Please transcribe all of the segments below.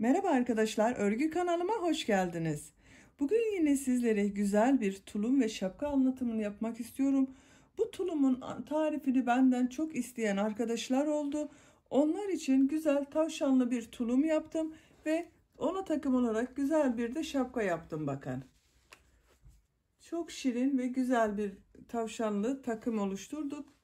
Merhaba arkadaşlar, örgü kanalıma hoş geldiniz. Bugün yine sizlere güzel bir tulum ve şapka anlatımını yapmak istiyorum. Bu tulumun tarifini benden çok isteyen arkadaşlar oldu. Onlar için güzel tavşanlı bir tulum yaptım ve ona takım olarak güzel bir de şapka yaptım bakın. Çok şirin ve güzel bir tavşanlı takım oluşturduk.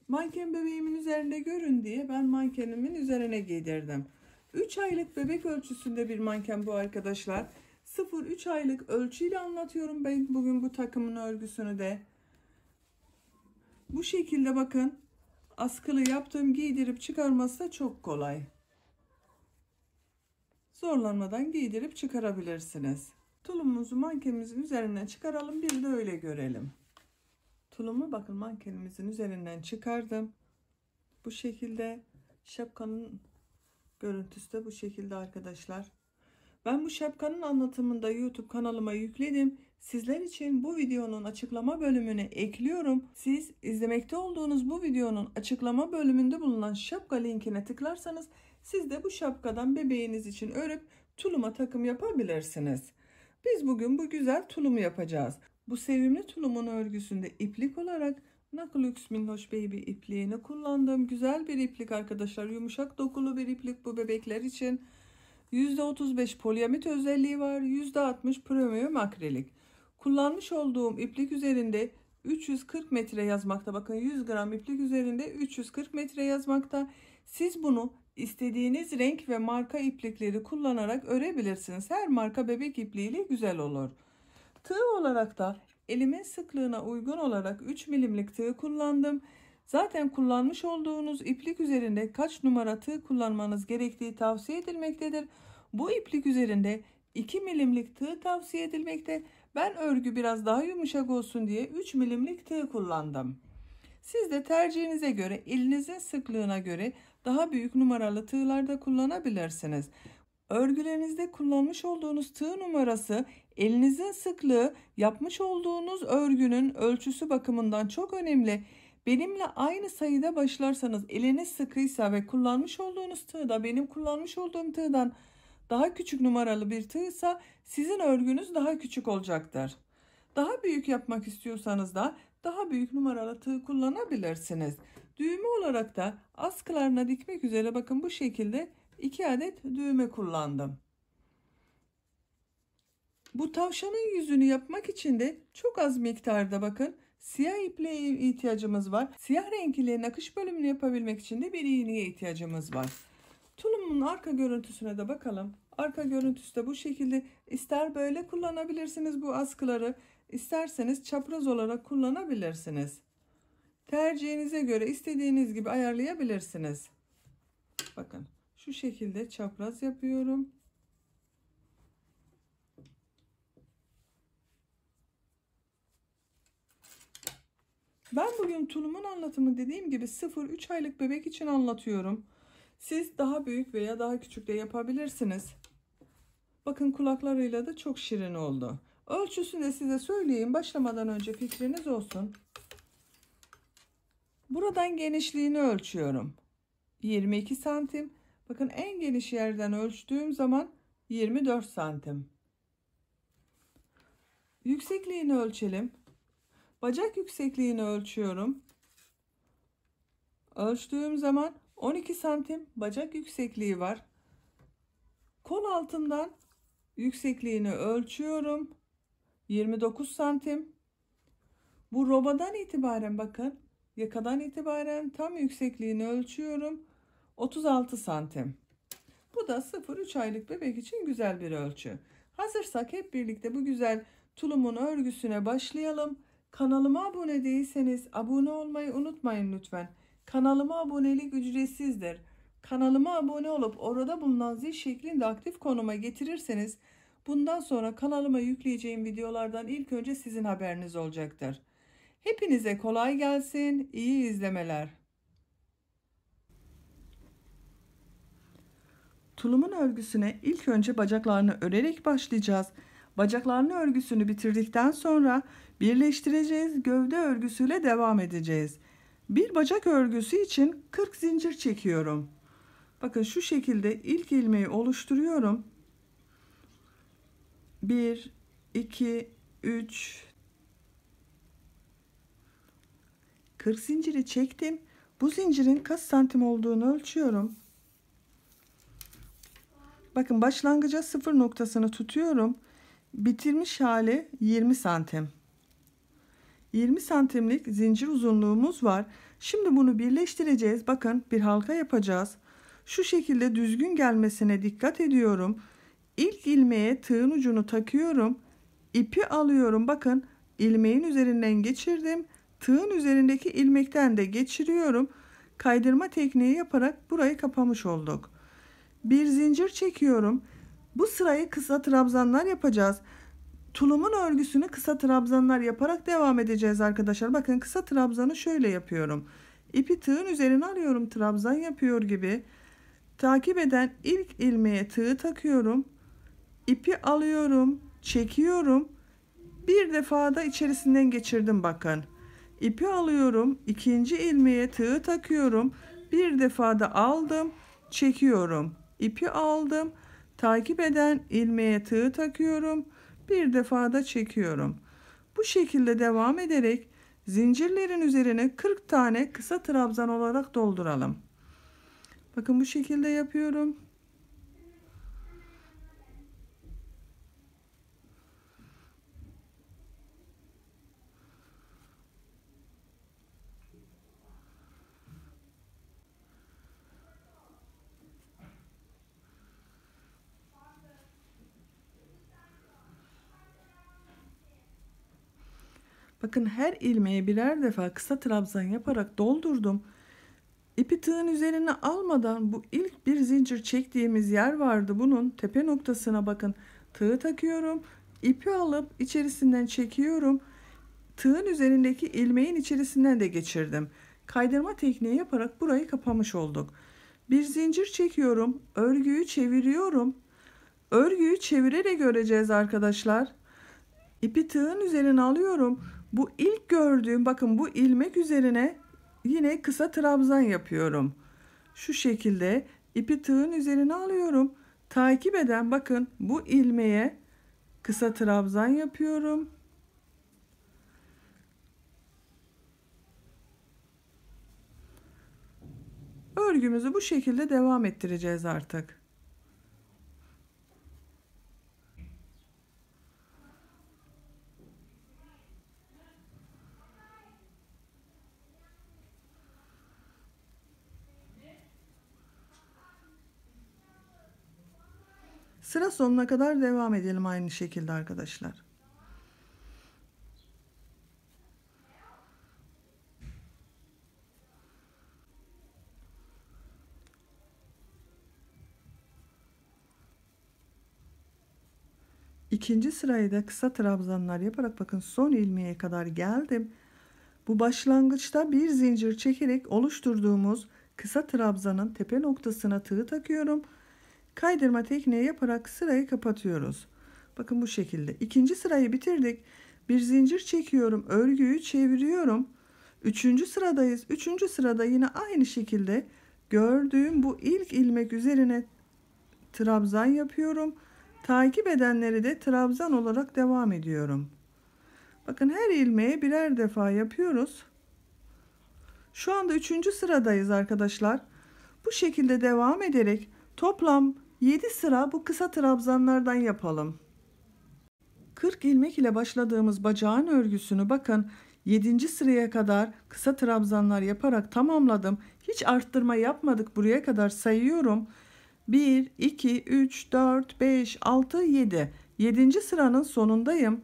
Manken bebeğimin üzerinde görün diye ben mankenimin üzerine giydirdim. 3 aylık bebek ölçüsünde bir manken bu arkadaşlar. 0-3 aylık ölçüyle anlatıyorum ben bugün bu takımın örgüsünü de. Bu şekilde bakın, askılı yaptığım, giydirip çıkarması da çok kolay. Zorlanmadan giydirip çıkarabilirsiniz. Tulumumuzu mankenimizin üzerinden çıkaralım, bir de öyle görelim. Tulumu bakın mankenimizin üzerinden çıkardım. Bu şekilde şapkanın görüntüsü de bu şekilde arkadaşlar. Ben bu şapkanın anlatımını da YouTube kanalıma yükledim. Sizler için bu videonun açıklama bölümüne ekliyorum. Siz izlemekte olduğunuz bu videonun açıklama bölümünde bulunan şapka linkine tıklarsanız siz de bu şapkadan bebeğiniz için örüp tuluma takım yapabilirsiniz. Biz bugün bu güzel tulumu yapacağız. Bu sevimli tulumun örgüsünde iplik olarak Naklux Minnoş Baby ipliğini kullandım. Güzel bir iplik arkadaşlar. Yumuşak dokulu bir iplik bu bebekler için. %35 poliamit özelliği var. %60 premium akrilik. Kullanmış olduğum iplik üzerinde 340 metre yazmakta. Bakın 100 gram iplik üzerinde 340 metre yazmakta. Siz bunu istediğiniz renk ve marka iplikleri kullanarak örebilirsiniz. Her marka bebek ipliğiyle güzel olur. Tığ olarak da elimin sıklığına uygun olarak 3 milimlik tığ kullandım. Zaten kullanmış olduğunuz iplik üzerinde kaç numara tığ kullanmanız gerektiği tavsiye edilmektedir. Bu iplik üzerinde 2 milimlik tığ tavsiye edilmekte. Ben örgü biraz daha yumuşak olsun diye 3 milimlik tığ kullandım. Siz de tercihinize göre, elinizin sıklığına göre daha büyük numaralı tığlar da kullanabilirsiniz. Örgülerinizde kullanmış olduğunuz tığ numarası, elinizin sıklığı, yapmış olduğunuz örgünün ölçüsü bakımından çok önemli. Benimle aynı sayıda başlarsanız, eliniz sıkıysa ve kullanmış olduğunuz tığ da benim kullanmış olduğum tığdan daha küçük numaralı bir tığsa sizin örgünüz daha küçük olacaktır. Daha büyük yapmak istiyorsanız da daha büyük numaralı tığ kullanabilirsiniz. Düğme olarak da askılarına dikmek üzere bakın bu şekilde 2 adet düğme kullandım. Bu tavşanın yüzünü yapmak için de çok az miktarda bakın siyah ipliğe ihtiyacımız var. Siyah renk ile nakış bölümünü yapabilmek için de bir iğneye ihtiyacımız var. Tulumun arka görüntüsüne de bakalım. Arka görüntüsü de bu şekilde. İster böyle kullanabilirsiniz bu askıları, isterseniz çapraz olarak kullanabilirsiniz. Tercihinize göre istediğiniz gibi ayarlayabilirsiniz. Bakın şu şekilde çapraz yapıyorum. Ben bugün tulumun anlatımı dediğim gibi 0-3 aylık bebek için anlatıyorum. Siz daha büyük veya daha küçük de yapabilirsiniz. Bakın kulaklarıyla da çok şirin oldu. Ölçüsünü de size söyleyeyim başlamadan önce fikriniz olsun. Buradan genişliğini ölçüyorum. 22 santim. Bakın en geniş yerden ölçtüğüm zaman 24 santim. Yüksekliğini ölçelim. Bacak yüksekliğini ölçüyorum. Ölçtüğüm zaman 12 santim bacak yüksekliği var. Kol altından yüksekliğini ölçüyorum. 29 santim. Bu robadan itibaren bakın yakadan itibaren tam yüksekliğini ölçüyorum. 36 santim. Bu da 0-3 aylık bebek için güzel bir ölçü. Hazırsak hep birlikte bu güzel tulumun örgüsüne başlayalım. Kanalıma abone değilseniz abone olmayı unutmayın lütfen. Kanalıma abonelik ücretsizdir. Kanalıma abone olup orada bulunan zil şeklinde aktif konuma getirirseniz bundan sonra kanalıma yükleyeceğim videolardan ilk önce sizin haberiniz olacaktır. Hepinize kolay gelsin, iyi izlemeler. Tulumun örgüsüne ilk önce bacaklarını örerek başlayacağız. Bacaklarını örgüsünü bitirdikten sonra birleştireceğiz. Gövde örgüsüyle devam edeceğiz. Bir bacak örgüsü için 40 zincir çekiyorum. Bakın şu şekilde ilk ilmeği oluşturuyorum. 1, 2, 3, 40 zinciri çektim. Bu zincirin kaç santim olduğunu ölçüyorum. Bakın başlangıca 0 noktasını tutuyorum. Bitirmiş hali 20 santim. 20 santimlik zincir uzunluğumuz var. Şimdi bunu birleştireceğiz. Bakın bir halka yapacağız. Şu şekilde düzgün gelmesine dikkat ediyorum. İlk ilmeğe tığın ucunu takıyorum. İpi alıyorum. Bakın ilmeğin üzerinden geçirdim. Tığın üzerindeki ilmekten de geçiriyorum. Kaydırma tekniği yaparak burayı kapamış olduk. Bir zincir çekiyorum. Bu sırayı kısa trabzanlar yapacağız. Tulumun örgüsünü kısa trabzanlar yaparak devam edeceğiz arkadaşlar. Bakın kısa trabzanı şöyle yapıyorum. İpi tığın üzerine alıyorum, trabzan yapıyor gibi. Takip eden ilk ilmeğe tığı takıyorum. İpi alıyorum, çekiyorum. Bir defa da içerisinden geçirdim bakın. İpi alıyorum, ikinci ilmeğe tığı takıyorum. Bir defa da aldım, çekiyorum. İpi aldım, takip eden ilmeğe tığı takıyorum. Bir defa da çekiyorum. Bu şekilde devam ederek zincirlerin üzerine 40 tane kısa trabzan olarak dolduralım. Bakın bu şekilde yapıyorum. Bakın her ilmeğe birer defa kısa trabzan yaparak doldurdum. İpi tığın üzerine almadan bu ilk bir zincir çektiğimiz yer vardı. Bunun tepe noktasına bakın tığı takıyorum. İpi alıp içerisinden çekiyorum. Tığın üzerindeki ilmeğin içerisinden de geçirdim. Kaydırma tekniği yaparak burayı kapamış olduk. Bir zincir çekiyorum. Örgüyü çeviriyorum. Örgüyü çevirerek öreceğiz arkadaşlar. İpi tığın üzerine alıyorum. Bu ilk gördüğüm bakın bu ilmek üzerine yine kısa trabzan yapıyorum. Şu şekilde ipi tığın üzerine alıyorum. Takip eden bakın bu ilmeğe kısa trabzan yapıyorum. Örgümüzü bu şekilde devam ettireceğiz artık. Sıra sonuna kadar devam edelim aynı şekilde arkadaşlar. İkinci sırayı da kısa trabzanlar yaparak bakın son ilmeğe kadar geldim. Bu başlangıçta bir zincir çekerek oluşturduğumuz kısa trabzanın tepe noktasına tığ takıyorum. Kaydırma tekniği yaparak sırayı kapatıyoruz. Bakın bu şekilde. İkinci sırayı bitirdik. Bir zincir çekiyorum. Örgüyü çeviriyorum. Üçüncü sıradayız. Üçüncü sırada yine aynı şekilde gördüğüm bu ilk ilmek üzerine trabzan yapıyorum. Takip edenleri de trabzan olarak devam ediyorum. Bakın her ilmeğe birer defa yapıyoruz. Şu anda üçüncü sıradayız arkadaşlar. Bu şekilde devam ederek toplam 7 sıra bu kısa trabzanlardan yapalım. 40 ilmek ile başladığımız bacağın örgüsünü bakın 7. sıraya kadar kısa trabzanlar yaparak tamamladım. Hiç arttırma yapmadık, buraya kadar sayıyorum. 1, 2, 3, 4, 5, 6, 7. 7. sıranın sonundayım.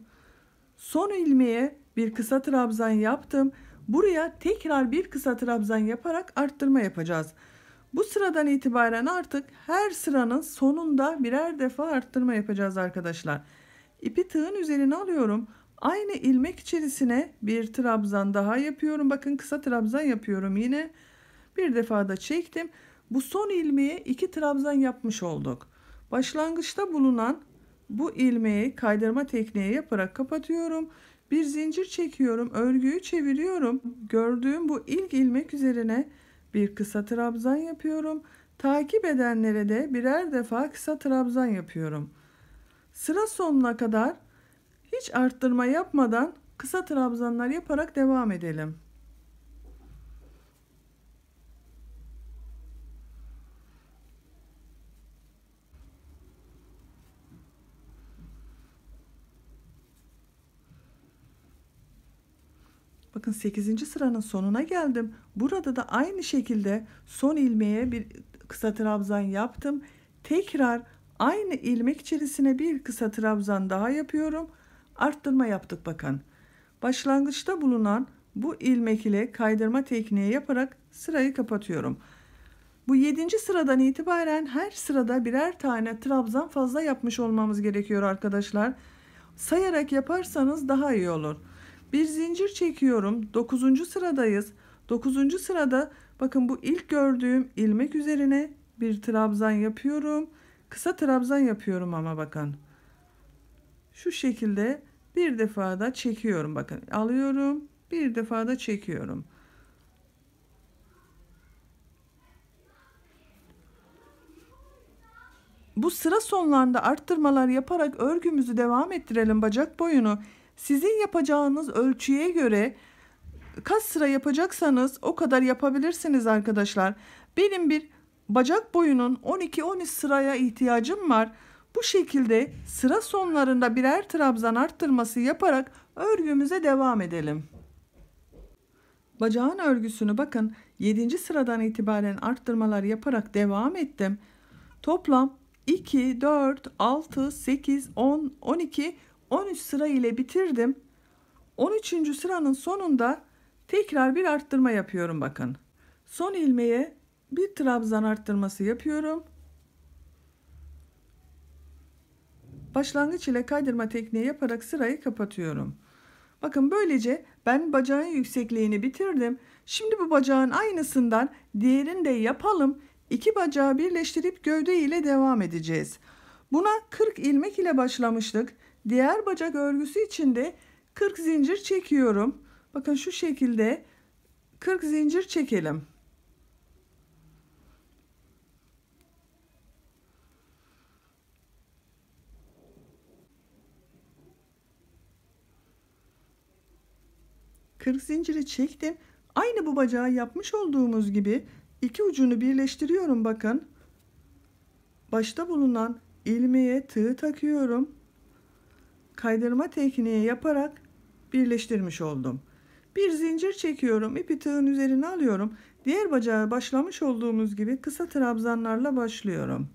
Son ilmeğe bir kısa trabzan yaptım. Buraya tekrar bir kısa trabzan yaparak arttırma yapacağız. Bu sıradan itibaren artık her sıranın sonunda birer defa arttırma yapacağız arkadaşlar. İpi tığın üzerine alıyorum. Aynı ilmek içerisine bir trabzan daha yapıyorum. Bakın kısa trabzan yapıyorum yine. Bir defa da çektim. Bu son ilmeğe 2 trabzan yapmış olduk. Başlangıçta bulunan bu ilmeği kaydırma tekniği yaparak kapatıyorum. Bir zincir çekiyorum. Örgüyü çeviriyorum. Gördüğüm bu ilk ilmek üzerine bir kısa trabzan yapıyorum. Takip edenlere de birer defa kısa trabzan yapıyorum. Sıra sonuna kadar hiç arttırma yapmadan kısa trabzanlar yaparak devam edelim. Bakın 8. sıranın sonuna geldim. Burada da aynı şekilde son ilmeğe bir kısa trabzan yaptım. Tekrar aynı ilmek içerisine bir kısa trabzan daha yapıyorum. Arttırma yaptık bakın. Başlangıçta bulunan bu ilmek ile kaydırma tekniği yaparak sırayı kapatıyorum. Bu 7. sıradan itibaren her sırada birer tane trabzan fazla yapmış olmamız gerekiyor arkadaşlar. Sayarak yaparsanız daha iyi olur. Bir zincir çekiyorum. 9. sıradayız. 9. sırada bakın bu ilk gördüğüm ilmek üzerine bir trabzan yapıyorum. Kısa trabzan yapıyorum ama bakın. Şu şekilde bir defa da çekiyorum. Bakın alıyorum. Bir defa da çekiyorum. Bu sıra sonlarında arttırmalar yaparak örgümüzü devam ettirelim bacak boyunu. Sizin yapacağınız ölçüye göre kaç sıra yapacaksanız o kadar yapabilirsiniz arkadaşlar. Benim bir bacak boyunun 12-13 sıraya ihtiyacım var. Bu şekilde sıra sonlarında birer trabzan arttırması yaparak örgümüze devam edelim. Bacağın örgüsünü bakın 7. sıradan itibaren arttırmalar yaparak devam ettim. Toplam 2, 4, 6, 8, 10, 12, 13 sıra ile bitirdim. 13. sıranın sonunda tekrar bir arttırma yapıyorum bakın. Son ilmeğe bir trabzan arttırması yapıyorum. Başlangıç ile kaydırma tekniği yaparak sırayı kapatıyorum. Bakın böylece ben bacağın yüksekliğini bitirdim. Şimdi bu bacağın aynısından diğerini de yapalım. İki bacağı birleştirip gövde ile devam edeceğiz. Buna 40 ilmek ile başlamıştık. Diğer bacak örgüsü için de 40 zincir çekiyorum. Bakın şu şekilde 40 zincir çekelim. Kırk zinciri çektim. Aynı bu bacağı yapmış olduğumuz gibi iki ucunu birleştiriyorum bakın. Başta bulunan ilmeğe tığ takıyorum. Kaydırma tekniği yaparak birleştirmiş oldum. Bir zincir çekiyorum. İpi tığın üzerine alıyorum. Diğer bacağı başlamış olduğumuz gibi kısa trabzanlarla başlıyorum.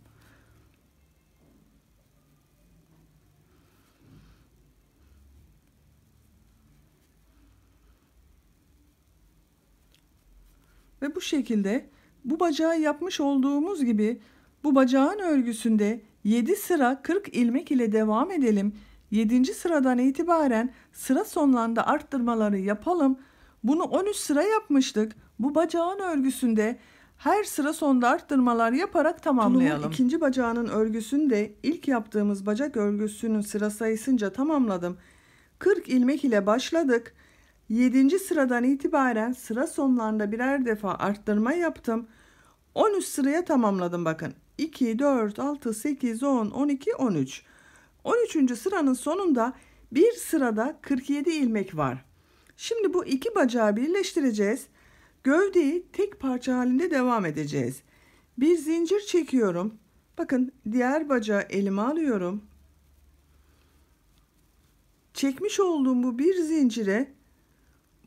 Ve bu şekilde bu bacağı yapmış olduğumuz gibi bu bacağın örgüsünde 7 sıra 40 ilmek ile devam edelim. 7. sıradan itibaren sıra sonlarında arttırmaları yapalım. Bunu 13 sıra yapmıştık. Bu bacağın örgüsünde her sıra sonunda arttırmalar yaparak tamamlayalım. Tulumun ikinci bacağının örgüsünde ilk yaptığımız bacak örgüsünün sıra sayısınca tamamladım. 40 ilmek ile başladık. 7. sıradan itibaren sıra sonlarında birer defa arttırma yaptım. 13 sıraya tamamladım bakın. 2, 4, 6, 8, 10, 12, 13. 13. sıranın sonunda bir sırada 47 ilmek var. Şimdi bu iki bacağı birleştireceğiz. Gövdeyi tek parça halinde devam edeceğiz. Bir zincir çekiyorum. Bakın diğer bacağı elime alıyorum. Çekmiş olduğum bu bir zincire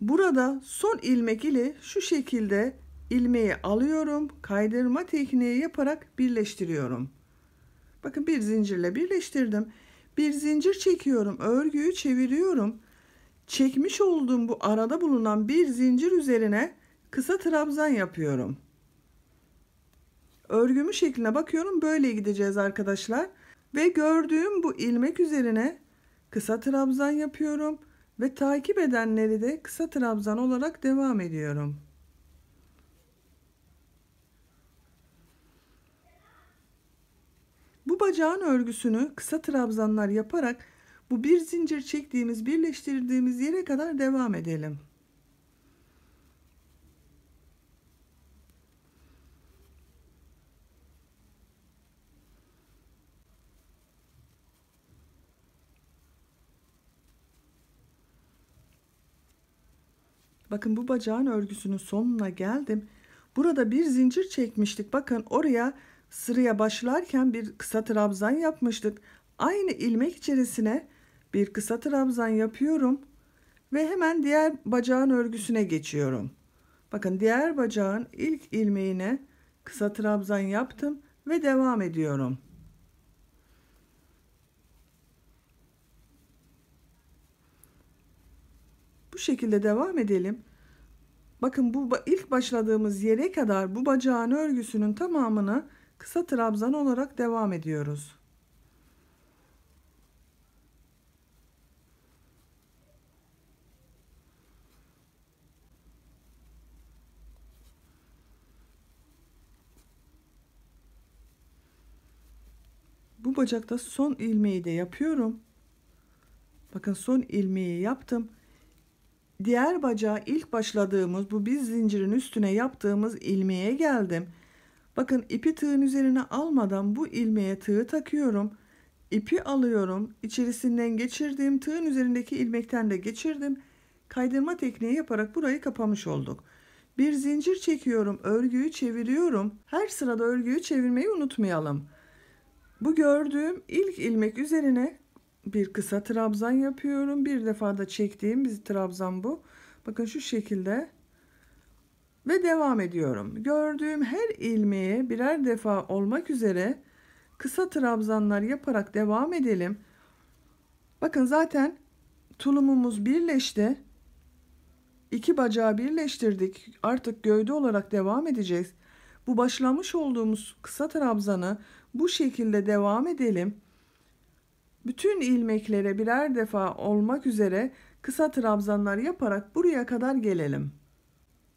burada son ilmek ile şu şekilde ilmeği alıyorum. Kaydırma tekniği yaparak birleştiriyorum. Bakın bir zincirle birleştirdim. Bir zincir çekiyorum. Örgüyü çeviriyorum. Çekmiş olduğum bu arada bulunan bir zincir üzerine kısa trabzan yapıyorum. Örgümü şekline bakıyorum. Böyle gideceğiz arkadaşlar. Ve gördüğüm bu ilmek üzerine kısa trabzan yapıyorum. Ve takip edenleri de kısa trabzan olarak devam ediyorum. Bu bacağın örgüsünü kısa trabzanlar yaparak bu bir zincir çektiğimiz, birleştirdiğimiz yere kadar devam edelim. Bakın bu bacağın örgüsünün sonuna geldim. Burada bir zincir çekmiştik. Bakın oraya sıraya başlarken bir kısa trabzan yapmıştık. Aynı ilmek içerisine bir kısa trabzan yapıyorum ve hemen diğer bacağın örgüsüne geçiyorum. Bakın diğer bacağın ilk ilmeğine kısa trabzan yaptım ve devam ediyorum. Bu şekilde devam edelim. Bakın bu ilk başladığımız yere kadar bu bacağın örgüsünün tamamını kısa trabzan olarak devam ediyoruz. Bu bacakta son ilmeği de yapıyorum. Bakın son ilmeği yaptım. Diğer bacağı ilk başladığımız bu bir zincirin üstüne yaptığımız ilmeğe geldim. Bakın ipi tığın üzerine almadan bu ilmeğe tığı takıyorum. İpi alıyorum. İçerisinden geçirdim. Tığın üzerindeki ilmekten de geçirdim. Kaydırma tekniği yaparak burayı kapamış olduk. Bir zincir çekiyorum. Örgüyü çeviriyorum. Her sırada örgüyü çevirmeyi unutmayalım. Bu gördüğüm ilk ilmek üzerine bir kısa trabzan yapıyorum. Bir defa da çektiğim bir trabzan bu. Bakın şu şekilde ve devam ediyorum. Gördüğüm her ilmeğe birer defa olmak üzere kısa trabzanlar yaparak devam edelim. Bakın zaten tulumumuz birleşti. İki bacağı birleştirdik. Artık gövde olarak devam edeceğiz. Bu başlamış olduğumuz kısa trabzanı bu şekilde devam edelim. Bütün ilmeklere birer defa olmak üzere kısa trabzanlar yaparak buraya kadar gelelim.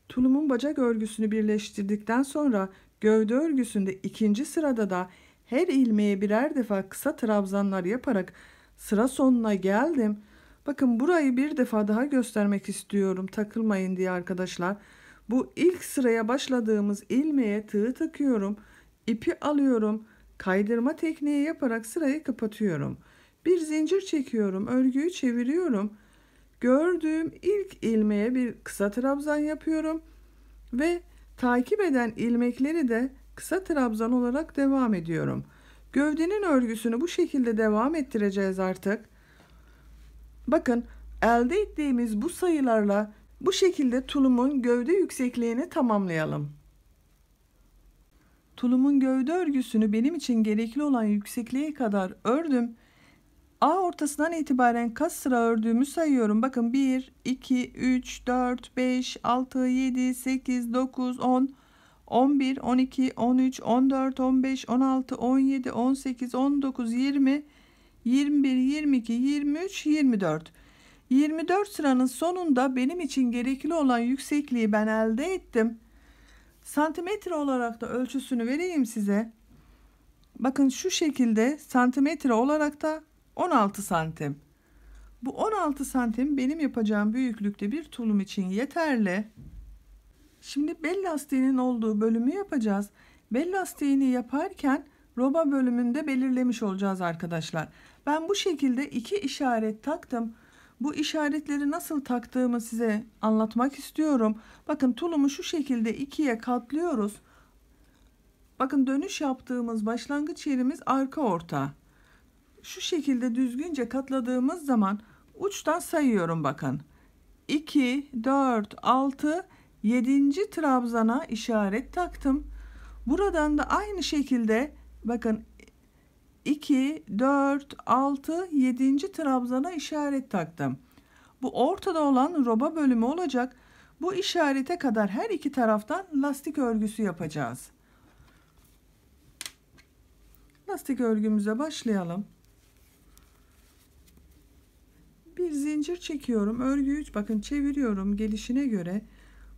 Tulumun bacak örgüsünü birleştirdikten sonra gövde örgüsünde ikinci sırada da her ilmeğe birer defa kısa trabzanlar yaparak sıra sonuna geldim. Bakın burayı bir defa daha göstermek istiyorum, takılmayın diye arkadaşlar. Bu ilk sıraya başladığımız ilmeğe tığ takıyorum, ipi alıyorum, kaydırma tekniği yaparak sırayı kapatıyorum. Bir zincir çekiyorum, örgüyü çeviriyorum. Gördüğüm ilk ilmeğe bir kısa trabzan yapıyorum ve takip eden ilmekleri de kısa trabzan olarak devam ediyorum. Gövdenin örgüsünü bu şekilde devam ettireceğiz artık. Bakın elde ettiğimiz bu sayılarla bu şekilde tulumun gövde yüksekliğini tamamlayalım. Tulumun gövde örgüsünü benim için gerekli olan yüksekliğe kadar ördüm. A ortasından itibaren kaç sıra ördüğümü sayıyorum. Bakın 1, 2, 3, 4, 5, 6, 7, 8, 9, 10, 11, 12, 13, 14, 15, 16, 17, 18, 19, 20, 21, 22, 23, 24. 24 sıranın sonunda benim için gerekli olan yüksekliği ben elde ettim. Santimetre olarak da ölçüsünü vereyim size. Bakın şu şekilde santimetre olarak da 16 santim. Bu 16 santim benim yapacağım büyüklükte bir tulum için yeterli. Şimdi bel lastiğinin olduğu bölümü yapacağız. Bel lastiğini yaparken roba bölümünde belirlemiş olacağız arkadaşlar. Ben bu şekilde iki işaret taktım. Bu işaretleri nasıl taktığımı size anlatmak istiyorum. Bakın tulumu şu şekilde ikiye katlıyoruz. Bakın dönüş yaptığımız başlangıç yerimiz arka orta. Şu şekilde düzgünce katladığımız zaman uçtan sayıyorum bakın. 2, 4, 6, 7. trabzana işaret taktım. Buradan da aynı şekilde bakın 2, 4, 6, 7. trabzana işaret taktım. Bu ortada olan roba bölümü olacak. Bu işarete kadar her iki taraftan lastik örgüsü yapacağız. Lastik örgümüze başlayalım. Bir zincir çekiyorum. Örgüyü bakın çeviriyorum gelişine göre.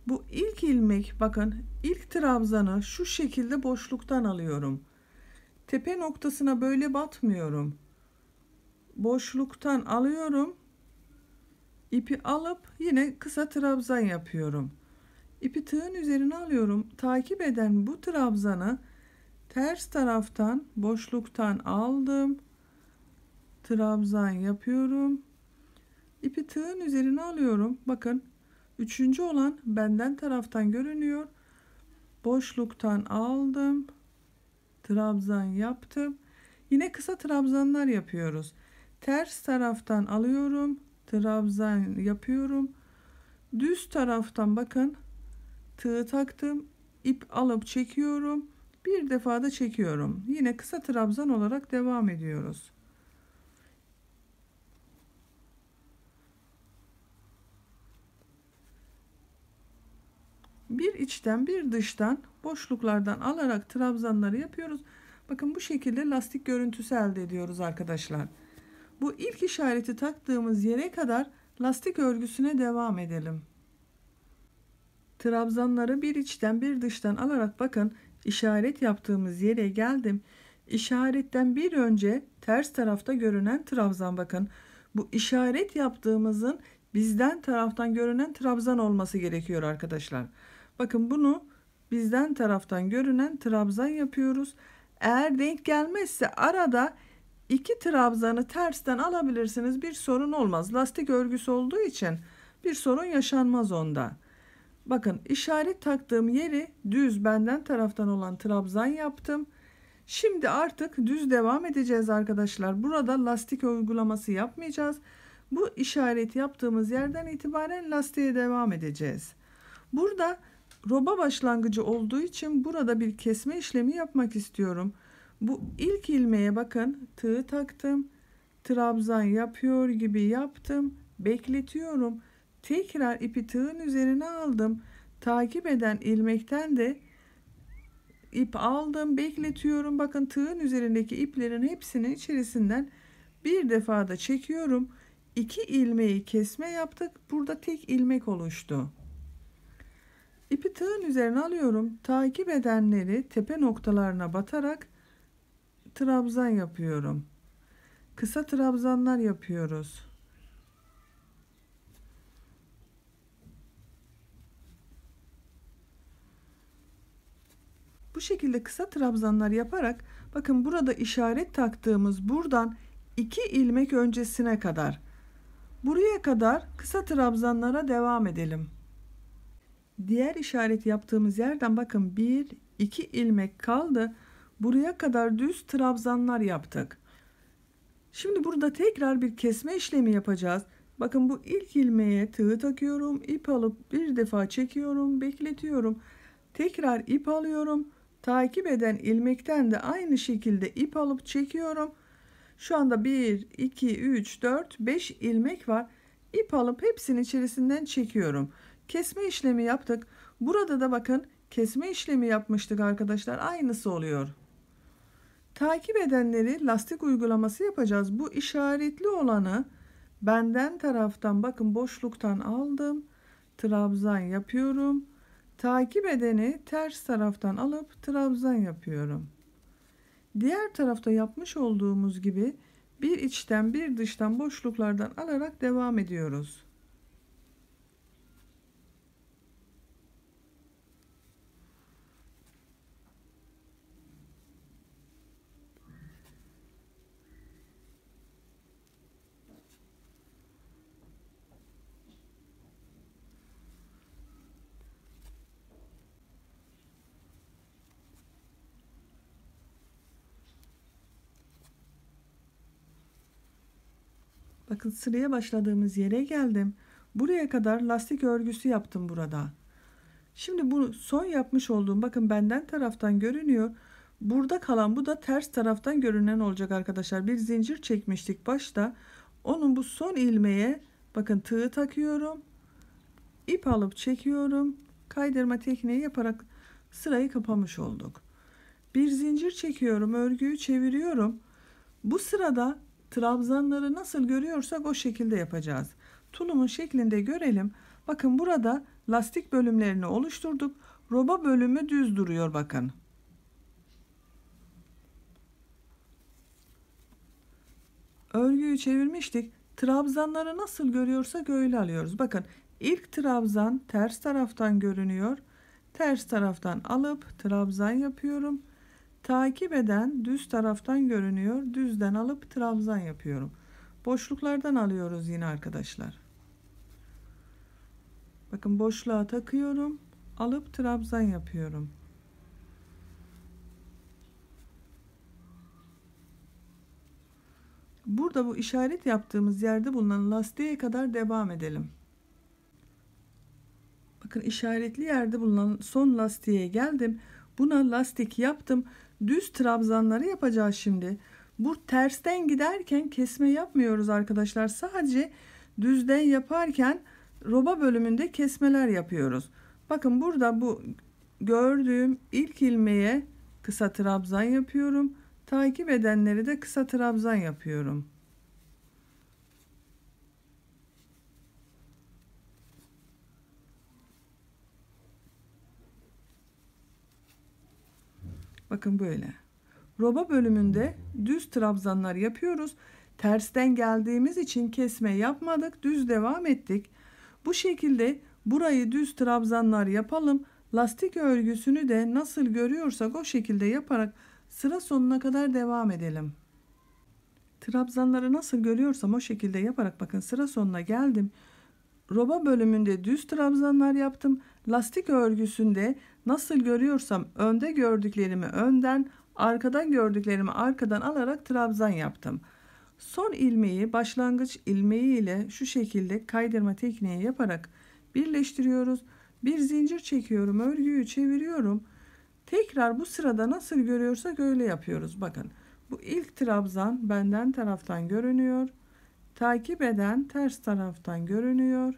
Bu ilk ilmek bakın ilk trabzanı şu şekilde boşluktan alıyorum. Tepe noktasına böyle batmıyorum. Boşluktan alıyorum. İpi alıp yine kısa trabzan yapıyorum. İpi tığın üzerine alıyorum. Takip eden bu trabzanı ters taraftan boşluktan aldım. Trabzan yapıyorum. İpi tığın üzerine alıyorum. Bakın Üçüncü olan benden taraftan görünüyor. Boşluktan aldım. Trabzan yaptım. Yine kısa trabzanlar yapıyoruz. Ters taraftan alıyorum. Trabzan yapıyorum. Düz taraftan bakın. Tığ taktım. İp alıp çekiyorum. Bir defa da çekiyorum. Yine kısa trabzan olarak devam ediyoruz. Bir içten bir dıştan boşluklardan alarak trabzanları yapıyoruz. Bakın bu şekilde lastik görüntüsü elde ediyoruz arkadaşlar. Bu ilk işareti taktığımız yere kadar lastik örgüsüne devam edelim. Trabzanları bir içten bir dıştan alarak bakın işaret yaptığımız yere geldim. İşaretten bir önce ters tarafta görünen trabzan bakın. Bu işaret yaptığımızın bizden taraftan görünen trabzan olması gerekiyor arkadaşlar. Bakın bunu bizden taraftan görünen trabzan yapıyoruz. Eğer denk gelmezse arada iki trabzanı tersten alabilirsiniz. Bir sorun olmaz. Lastik örgüsü olduğu için bir sorun yaşanmaz onda. Bakın işaret taktığım yeri düz benden taraftan olan trabzan yaptım. Şimdi artık düz devam edeceğiz arkadaşlar. Burada lastik uygulaması yapmayacağız. Bu işaret yaptığımız yerden itibaren lastiğe devam edeceğiz. Burada roba başlangıcı olduğu için burada bir kesme işlemi yapmak istiyorum. Bu ilk ilmeğe bakın tığ taktım. Trabzan yapıyor gibi yaptım. Bekletiyorum. Tekrar ipi tığın üzerine aldım. Takip eden ilmekten de ip aldım. Bekletiyorum. Bakın tığın üzerindeki iplerin hepsinin içerisinden bir defa da çekiyorum. 2 ilmeği kesme yaptık. Burada tek ilmek oluştu. İpi tığın üzerine alıyorum. Takip edenleri tepe noktalarına batarak trabzan yapıyorum. Kısa trabzanlar yapıyoruz. Bu şekilde kısa trabzanlar yaparak bakın burada işaret taktığımız buradan 2 ilmek öncesine kadar buraya kadar kısa trabzanlara devam edelim. Diğer işaret yaptığımız yerden bakın 1-2 ilmek kaldı. Buraya kadar düz trabzanlar yaptık. Şimdi burada tekrar bir kesme işlemi yapacağız. Bakın bu ilk ilmeğe tığ takıyorum. İp alıp bir defa çekiyorum. Bekletiyorum. Tekrar ip alıyorum. Takip eden ilmekten de aynı şekilde ip alıp çekiyorum. Şu anda 1, 2, 3, 4, 5 ilmek var. İp alıp hepsinin içerisinden çekiyorum. Kesme işlemi yaptık. Burada da bakın kesme işlemi yapmıştık arkadaşlar. Aynısı oluyor. Takip edenleri lastik uygulaması yapacağız. Bu işaretli olanı benden taraftan bakın boşluktan aldım. Trabzan yapıyorum. Takip edeni ters taraftan alıp trabzan yapıyorum. Diğer tarafta yapmış olduğumuz gibi bir içten bir dıştan boşluklardan alarak devam ediyoruz. Bakın sıraya başladığımız yere geldim. Buraya kadar lastik örgüsü yaptım burada. Şimdi bu son yapmış olduğum bakın benden taraftan görünüyor. Burada kalan bu da ters taraftan görünen olacak arkadaşlar. Bir zincir çekmiştik başta. Onun bu son ilmeğe bakın tığı takıyorum. İp alıp çekiyorum. Kaydırma tekniği yaparak sırayı kapamış olduk. Bir zincir çekiyorum. Örgüyü çeviriyorum. Bu sırada trabzanları nasıl görüyorsak o şekilde yapacağız. Tulumun şeklinde görelim. Bakın burada lastik bölümlerini oluşturduk. Roba bölümü düz duruyor bakın. Örgüyü çevirmiştik. Trabzanları nasıl görüyorsak öyle alıyoruz. Bakın ilk trabzan ters taraftan görünüyor. Ters taraftan alıp trabzan yapıyorum. Takip eden düz taraftan görünüyor. Düzden alıp trabzan yapıyorum. Boşluklardan alıyoruz yine arkadaşlar. Bakın boşluğa takıyorum. Alıp trabzan yapıyorum. Burada bu işaret yaptığımız yerde bulunan lastiğe kadar devam edelim. Bakın işaretli yerde bulunan son lastiğe geldim. Buna lastik yaptım. Düz trabzanları yapacağız şimdi. Bu tersten giderken kesme yapmıyoruz arkadaşlar. Sadece düzden yaparken roba bölümünde kesmeler yapıyoruz. Bakın burada bu gördüğüm ilk ilmeğe kısa trabzan yapıyorum. Takip edenleri de kısa trabzan yapıyorum. Bakın böyle. Roba bölümünde düz trabzanlar yapıyoruz. Tersten geldiğimiz için kesme yapmadık. Düz devam ettik. Bu şekilde burayı düz trabzanlar yapalım. Lastik örgüsünü de nasıl görüyorsak o şekilde yaparak sıra sonuna kadar devam edelim. Trabzanları nasıl görüyorsam o şekilde yaparak bakın sıra sonuna geldim. Roba bölümünde düz trabzanlar yaptım. Lastik örgüsünde nasıl görüyorsam önde gördüklerimi önden, arkada gördüklerimi arkadan alarak trabzan yaptım. Son ilmeği başlangıç ilmeği ile şu şekilde kaydırma tekniği yaparak birleştiriyoruz. Bir zincir çekiyorum, örgüyü çeviriyorum. Tekrar bu sırada nasıl görüyorsak öyle yapıyoruz. Bakın bu ilk trabzan benden taraftan görünüyor. Takip eden ters taraftan görünüyor.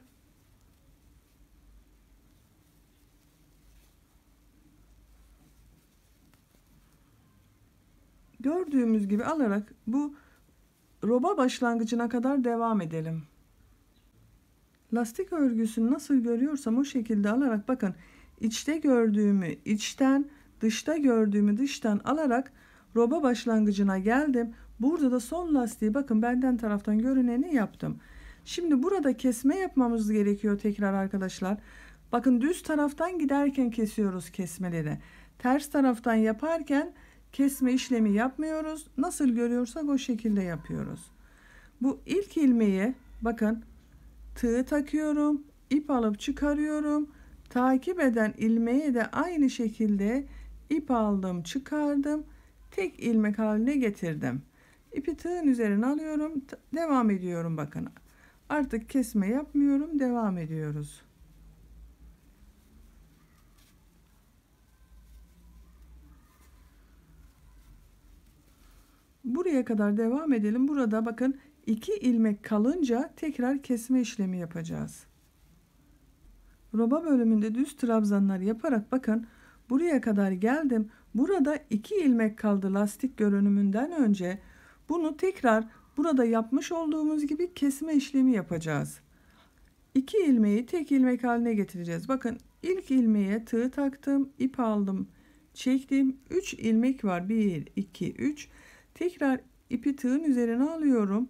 Gördüğümüz gibi alarak bu roba başlangıcına kadar devam edelim. Lastik örgüsünü nasıl görüyorsam o şekilde alarak bakın içte gördüğümü içten, dışta gördüğümü dıştan alarak roba başlangıcına geldim. Burada da son lastiği bakın benden taraftan görüneni yaptım. Şimdi burada kesme yapmamız gerekiyor tekrar arkadaşlar. Bakın düz taraftan giderken kesiyoruz kesmeleri. Ters taraftan yaparken kesme işlemi yapmıyoruz. Nasıl görüyorsak o şekilde yapıyoruz. Bu ilk ilmeğe bakın tığ takıyorum, ip alıp çıkarıyorum. Takip eden ilmeğe de aynı şekilde ip aldım, çıkardım. Tek ilmek haline getirdim. İpi tığın üzerine alıyorum, devam ediyorum bakın. Artık kesme yapmıyorum, devam ediyoruz. Buraya kadar devam edelim. Burada bakın 2 ilmek kalınca tekrar kesme işlemi yapacağız. Roba bölümünde düz trabzanlar yaparak bakın buraya kadar geldim. Burada 2 ilmek kaldı lastik görünümünden önce. Bunu tekrar burada yapmış olduğumuz gibi kesme işlemi yapacağız. 2 ilmeği tek ilmek haline getireceğiz. Bakın ilk ilmeğe tığ taktım, ip aldım, çektim. 3 ilmek var. 1, 2, 3. Tekrar ipi tığın üzerine alıyorum.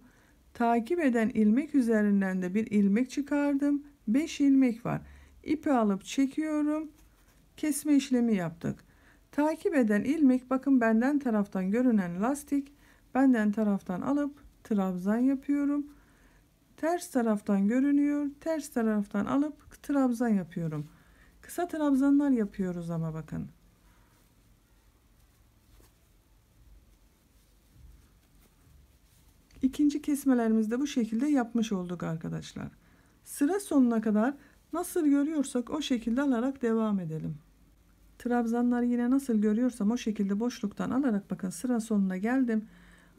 Takip eden ilmek üzerinden de bir ilmek çıkardım. 5 ilmek var. İpi alıp çekiyorum. Kesme işlemi yaptık. Takip eden ilmek bakın benden taraftan görünen lastik. Benden taraftan alıp trabzan yapıyorum. Ters taraftan görünüyor. Ters taraftan alıp trabzan yapıyorum. Kısa trabzanlar yapıyoruz ama bakın. İkinci kesmelerimizde bu şekilde yapmış olduk arkadaşlar. Sıra sonuna kadar nasıl görüyorsak o şekilde alarak devam edelim. Trabzanları yine nasıl görüyorsam o şekilde boşluktan alarak bakın sıra sonuna geldim.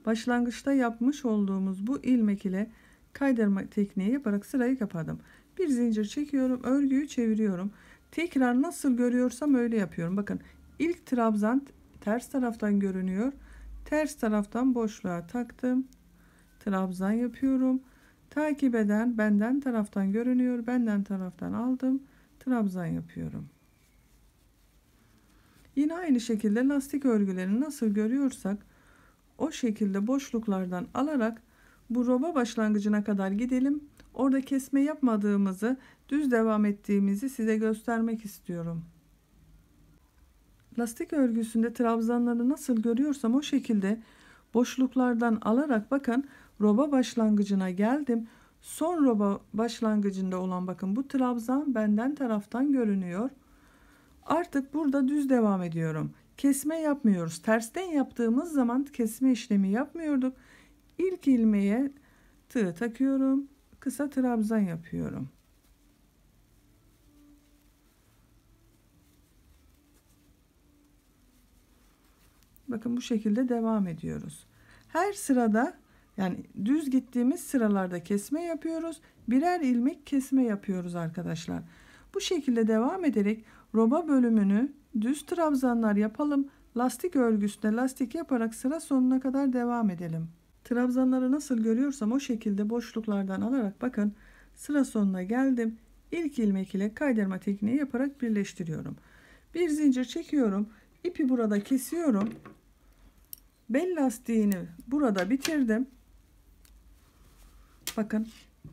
Başlangıçta yapmış olduğumuz bu ilmek ile kaydırma tekniği yaparak sırayı kapadım. Bir zincir çekiyorum, örgüyü çeviriyorum. Tekrar nasıl görüyorsam öyle yapıyorum. Bakın ilk trabzan ters taraftan görünüyor. Ters taraftan boşluğa taktım. Trabzan yapıyorum. Takip eden benden taraftan görünüyor. Benden taraftan aldım. Trabzan yapıyorum. Yine aynı şekilde lastik örgülerini nasıl görüyorsak o şekilde boşluklardan alarak bu roba başlangıcına kadar gidelim. Orada kesme yapmadığımızı, düz devam ettiğimizi size göstermek istiyorum. Lastik örgüsünde trabzanları nasıl görüyorsam o şekilde boşluklardan alarak bakın roba başlangıcına geldim. Son roba başlangıcında olan bakın bu trabzan benden taraftan görünüyor. Artık burada düz devam ediyorum. Kesme yapmıyoruz. Tersten yaptığımız zaman kesme işlemi yapmıyorduk. İlk ilmeğe tığ takıyorum. Kısa trabzan yapıyorum. Bakın bu şekilde devam ediyoruz. Her sırada yani düz gittiğimiz sıralarda kesme yapıyoruz. Birer ilmek kesme yapıyoruz arkadaşlar. Bu şekilde devam ederek roba bölümünü düz trabzanlar yapalım. Lastik örgüsüne lastik yaparak sıra sonuna kadar devam edelim. Trabzanları nasıl görüyorsam o şekilde boşluklardan alarak bakın sıra sonuna geldim. İlk ilmek ile kaydırma tekniği yaparak birleştiriyorum. Bir zincir çekiyorum. İpi burada kesiyorum. Bel lastiğini burada bitirdim. Bakın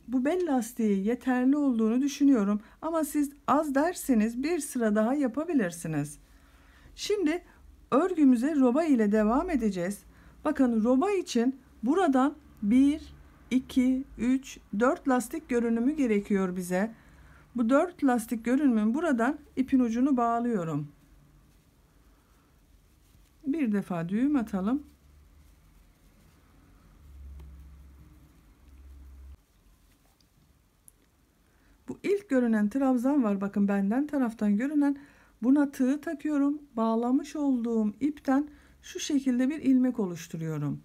bu bel lastiği yeterli olduğunu düşünüyorum. Ama siz az derseniz bir sıra daha yapabilirsiniz. Şimdi örgümüze roba ile devam edeceğiz. Bakın roba için buradan 1, 2, 3, 4 lastik görünümü gerekiyor bize. Bu 4 lastik görünümün buradan ipin ucunu bağlıyorum. Bir defa düğüm atalım. Bu ilk görünen trabzan var. Bakın benden taraftan görünen. Buna tığ takıyorum. Bağlamış olduğum ipten şu şekilde bir ilmek oluşturuyorum.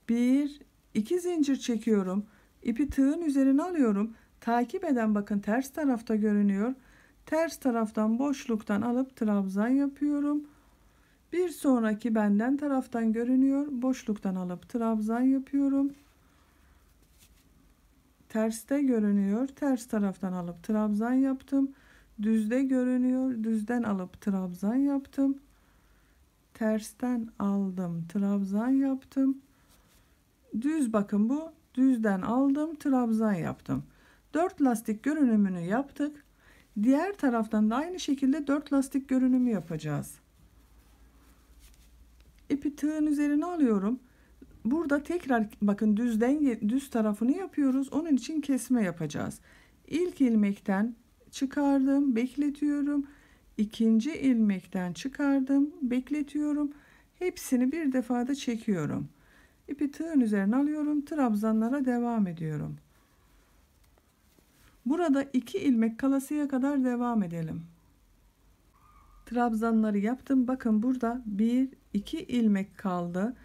1, 2 zincir çekiyorum. İpi tığın üzerine alıyorum. Takip eden bakın ters tarafta görünüyor. Ters taraftan boşluktan alıp trabzan yapıyorum. Bir sonraki benden taraftan görünüyor. Boşluktan alıp trabzan yapıyorum. Terste görünüyor. Ters taraftan alıp trabzan yaptım. Düzde görünüyor. Düzden alıp trabzan yaptım. Tersten aldım. Trabzan yaptım. Düz bakın bu. Düzden aldım. Trabzan yaptım. 4 lastik görünümünü yaptık. Diğer taraftan da aynı şekilde 4 lastik görünümü yapacağız. İpi tığın üzerine alıyorum. Burada tekrar bakın düz tarafını yapıyoruz. Onun için kesme yapacağız. İlk ilmekten çıkardım, bekletiyorum. İkinci ilmekten çıkardım, bekletiyorum. Hepsini bir defada çekiyorum. İpi tığın üzerine alıyorum. Trabzanlara devam ediyorum. Burada 2 ilmek kalasıya kadar devam edelim. Trabzanları yaptım. Bakın burada 1, 2 ilmek kaldı.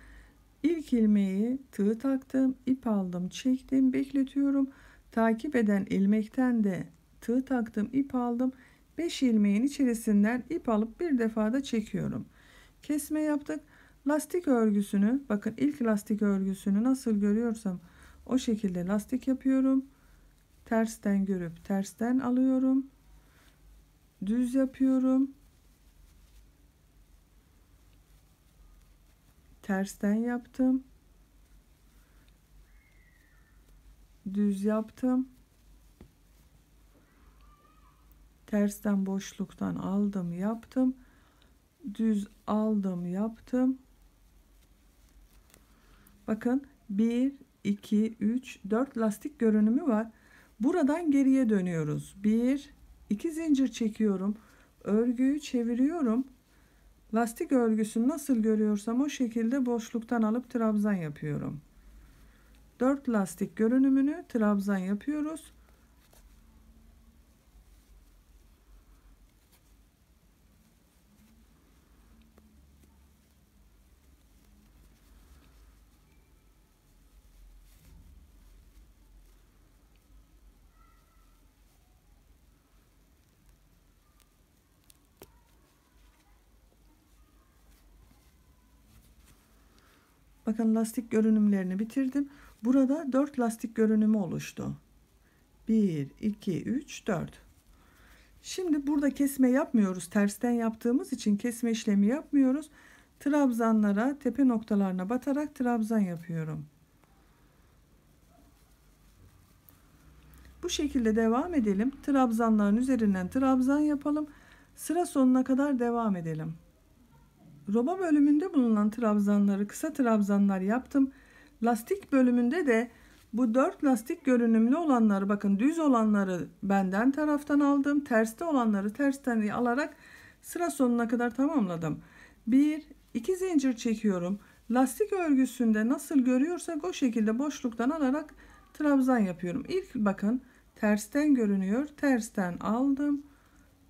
İlk ilmeği tığ taktım, ip aldım, çektim, bekletiyorum. Takip eden ilmekten de tığ taktım, ip aldım. 5 ilmeğin içerisinden ip alıp bir defada çekiyorum. Kesme yaptık. Lastik örgüsünü, bakın ilk lastik örgüsünü nasıl görüyorsam o şekilde lastik yapıyorum. Tersten görüp tersten alıyorum. Düz yapıyorum. Tersten yaptım. Düz yaptım. Tersten boşluktan aldım, yaptım. Düz aldım, yaptım. Bakın 1, 2, 3, 4 lastik görünümü var. Buradan geriye dönüyoruz. 1, 2 zincir çekiyorum. Örgüyü çeviriyorum. Lastik örgüsünü nasıl görüyorsam o şekilde boşluktan alıp trabzan yapıyorum. 4 lastik görünümünü trabzan yapıyoruz. Bakın lastik görünümlerini bitirdim. Burada 4 lastik görünümü oluştu. 1, 2, 3, 4. Şimdi burada kesme yapmıyoruz. Tersten yaptığımız için kesme işlemi yapmıyoruz. Trabzanlara, tepe noktalarına batarak trabzan yapıyorum. Bu şekilde devam edelim. Trabzanların üzerinden trabzan yapalım. Sıra sonuna kadar devam edelim. Roba bölümünde bulunan trabzanları kısa trabzanlar yaptım. Lastik bölümünde de Bu 4 lastik görünümlü olanları, bakın düz olanları benden taraftan aldım. Terste olanları tersten alarak sıra sonuna kadar tamamladım. 1 2 zincir çekiyorum. Lastik örgüsünde nasıl görüyorsak o şekilde boşluktan alarak trabzan yapıyorum. İlk bakın tersten görünüyor. Tersten aldım.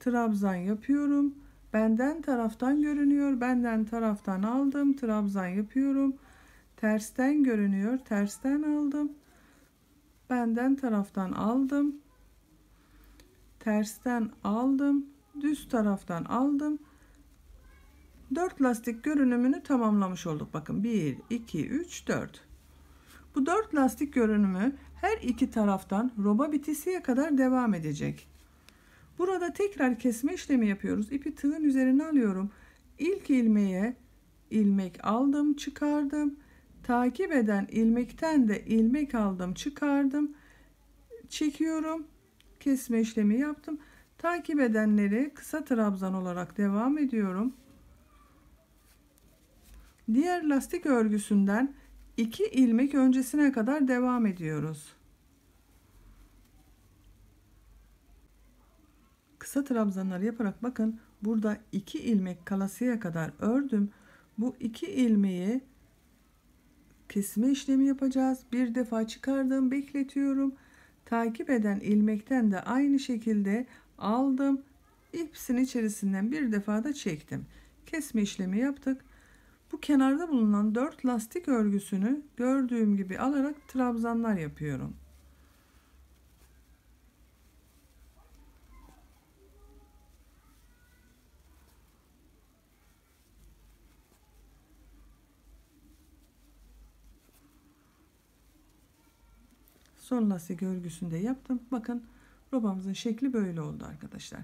Trabzan yapıyorum. Benden taraftan görünüyor. Benden taraftan aldım. Trabzan yapıyorum. Tersten görünüyor. Tersten aldım. Benden taraftan aldım. Tersten aldım. Düz taraftan aldım. 4 lastik görünümünü tamamlamış olduk. Bakın 1, 2, 3, 4. Bu 4 lastik görünümü her iki taraftan roba bitisiye kadar devam edecek. Burada tekrar kesme işlemi yapıyoruz. İpi tığın üzerine alıyorum. İlk ilmeğe ilmek aldım, çıkardım. Takip eden ilmekten de ilmek aldım, çıkardım. Çekiyorum. Kesme işlemi yaptım. Takip edenleri kısa trabzan olarak devam ediyorum. Diğer lastik örgüsünden 2 ilmek öncesine kadar devam ediyoruz. Kısa trabzanlar yaparak bakın burada 2 ilmek kalasıya kadar ördüm. Bu 2 ilmeği kesme işlemi yapacağız. Bir defa çıkardım, bekletiyorum. Takip eden ilmekten de aynı şekilde aldım. İpsin içerisinden bir defa da çektim. Kesme işlemi yaptık. Bu kenarda bulunan 4 lastik örgüsünü gördüğüm gibi alarak trabzanlar yapıyorum. Son lastik örgüsünü de yaptım. Bakın robamızın şekli böyle oldu arkadaşlar.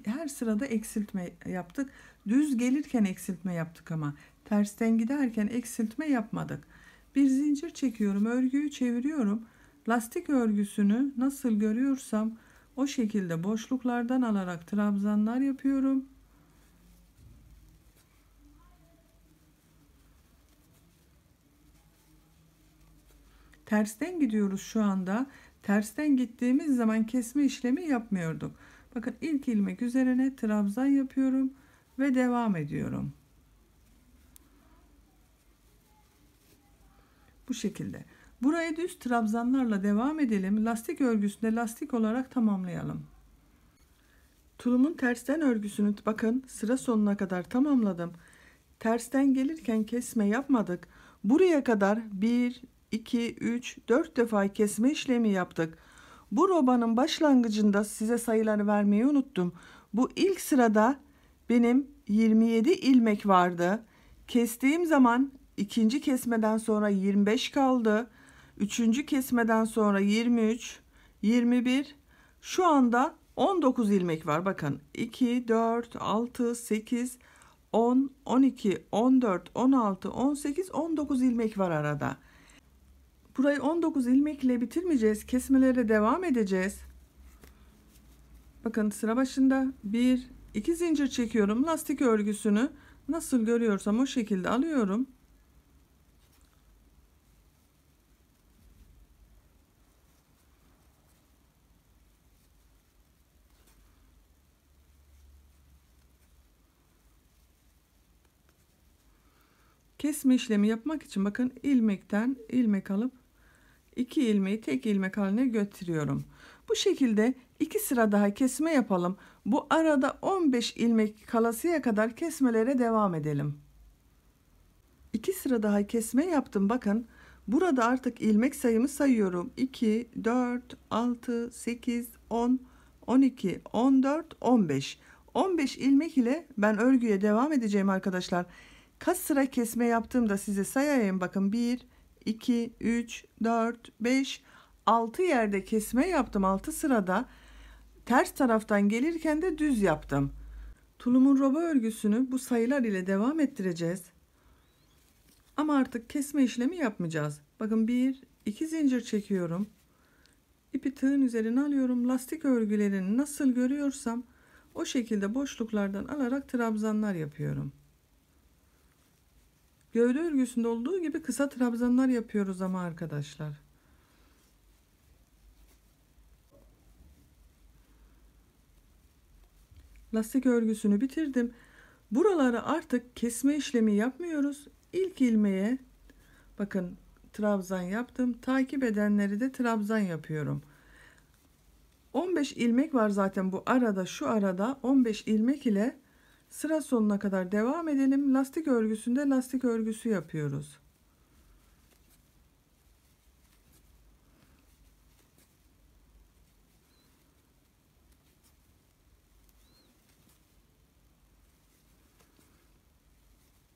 Her sırada eksiltme yaptık. Düz gelirken eksiltme yaptık ama tersten giderken eksiltme yapmadık. Bir zincir çekiyorum, örgüyü çeviriyorum. Lastik örgüsünü nasıl görüyorsam o şekilde boşluklardan alarak trabzanlar yapıyorum. Tersten gidiyoruz şu anda. Tersten gittiğimiz zaman kesme işlemi yapmıyorduk. Bakın ilk ilmek üzerine trabzan yapıyorum ve devam ediyorum. Bu şekilde. Burayı düz trabzanlarla devam edelim. Lastik örgüsünde lastik olarak tamamlayalım. Tulumun tersten örgüsünü bakın sıra sonuna kadar tamamladım. Tersten gelirken kesme yapmadık. Buraya kadar 1, 2, 3, 4 defa kesme işlemi yaptık. Bu robanın başlangıcında size sayıları vermeyi unuttum. Bu ilk sırada benim 27 ilmek vardı. Kestiğim zaman ikinci kesmeden sonra 25 kaldı. Üçüncü kesmeden sonra 23, 21. Şu anda 19 ilmek var. Bakın 2, 4, 6, 8, 10, 12, 14, 16, 18, 19 ilmek var arada. Burayı 19 ilmek ile bitirmeyeceğiz. Kesmelere devam edeceğiz. Bakın sıra başında 1, 2 zincir çekiyorum. Lastik örgüsünü nasıl görüyorsam o şekilde alıyorum. Kesme işlemi yapmak için bakın ilmekten ilmek alıp 2 ilmeği tek ilmek haline götürüyorum. Bu şekilde 2 sıra daha kesme yapalım. Bu arada 15 ilmek kalasıya kadar kesmelere devam edelim. 2 sıra daha kesme yaptım. Bakın burada artık ilmek sayımı sayıyorum. 2, 4, 6, 8, 10, 12, 14, 15. 15 ilmek ile ben örgüye devam edeceğim arkadaşlar. Kaç sıra kesme yaptığımda size sayayım. Bakın 1, 2, 3, 4, 5, 6 yerde kesme yaptım. 6 sırada ters taraftan gelirken de düz yaptım. Tulumun roba örgüsünü bu sayılar ile devam ettireceğiz. Ama artık kesme işlemi yapmayacağız. Bakın 1, 2 zincir çekiyorum. İpi tığın üzerine alıyorum. Lastik örgülerini nasıl görüyorsam o şekilde boşluklardan alarak trabzanlar yapıyorum. Gövde örgüsünde olduğu gibi kısa trabzanlar yapıyoruz ama arkadaşlar. Lastik örgüsünü bitirdim. Buraları artık kesme işlemi yapmıyoruz. İlk ilmeğe bakın trabzan yaptım. Takip edenleri de trabzan yapıyorum. 15 ilmek var zaten bu arada, şu arada 15 ilmek ile sıra sonuna kadar devam edelim. Lastik örgüsünde lastik örgüsü yapıyoruz.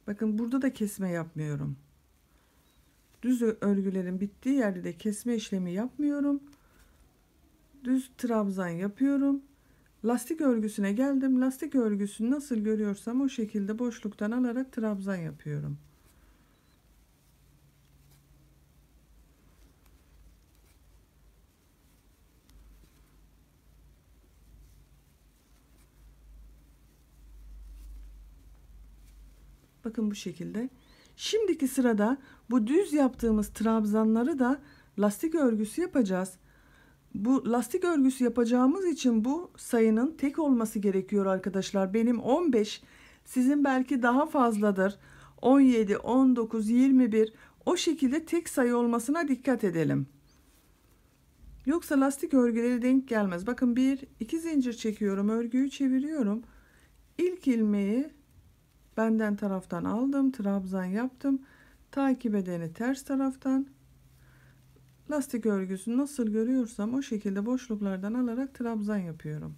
Bakın burada da kesme yapmıyorum. Düz örgülerin bittiği yerde de kesme işlemi yapmıyorum. Düz trabzan yapıyorum. Lastik örgüsüne geldim. Lastik örgüsünü nasıl görüyorsam o şekilde boşluktan alarak trabzan yapıyorum. Bakın bu şekilde. Şimdiki sırada bu düz yaptığımız trabzanları da lastik örgüsü yapacağız. Bu lastik örgüsü yapacağımız için bu sayının tek olması gerekiyor arkadaşlar. Benim 15, sizin belki daha fazladır. 17, 19, 21, o şekilde tek sayı olmasına dikkat edelim. Yoksa lastik örgüleri denk gelmez. Bakın 1, 2 zincir çekiyorum, örgüyü çeviriyorum. İlk ilmeği benden taraftan aldım, trabzan yaptım. Takip edeni ters taraftan. Lastik örgüsünü nasıl görüyorsam o şekilde boşluklardan alarak trabzan yapıyorum.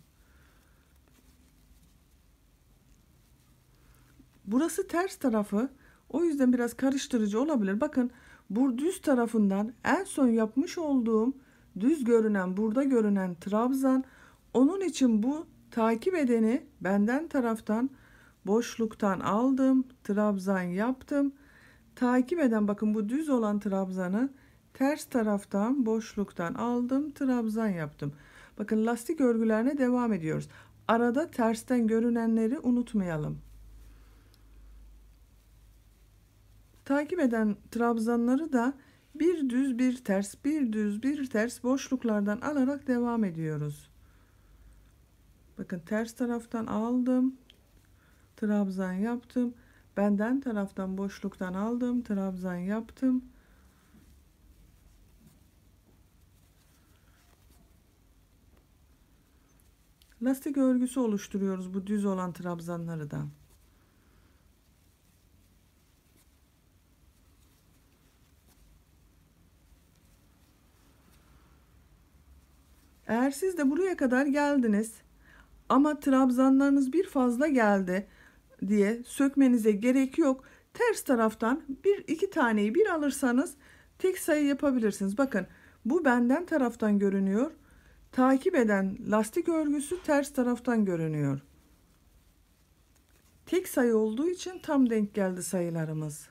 Burası ters tarafı, o yüzden biraz karıştırıcı olabilir. Bakın bu düz tarafından en son yapmış olduğum düz görünen, burada görünen trabzan, onun için bu takip edeni benden taraftan boşluktan aldım, trabzan yaptım. Takip eden, bakın bu düz olan trabzanı ters taraftan boşluktan aldım, trabzan yaptım. Bakın lastik örgülerine devam ediyoruz. Arada tersten görünenleri unutmayalım. Takip eden trabzanları da bir düz bir ters, bir düz bir ters boşluklardan alarak devam ediyoruz. Bakın ters taraftan aldım, trabzan yaptım. Benden taraftan boşluktan aldım, trabzan yaptım. Lastik örgüsü oluşturuyoruz bu düz olan trabzanları da. Eğer siz de buraya kadar geldiniz ama trabzanlarınız bir fazla geldi diye sökmenize gerek yok. Ters taraftan bir iki taneyi bir alırsanız tek sayı yapabilirsiniz. Bakın bu benden taraftan görünüyor. Takip eden lastik örgüsü ters taraftan görünüyor. Tek sayı olduğu için tam denk geldi sayılarımız.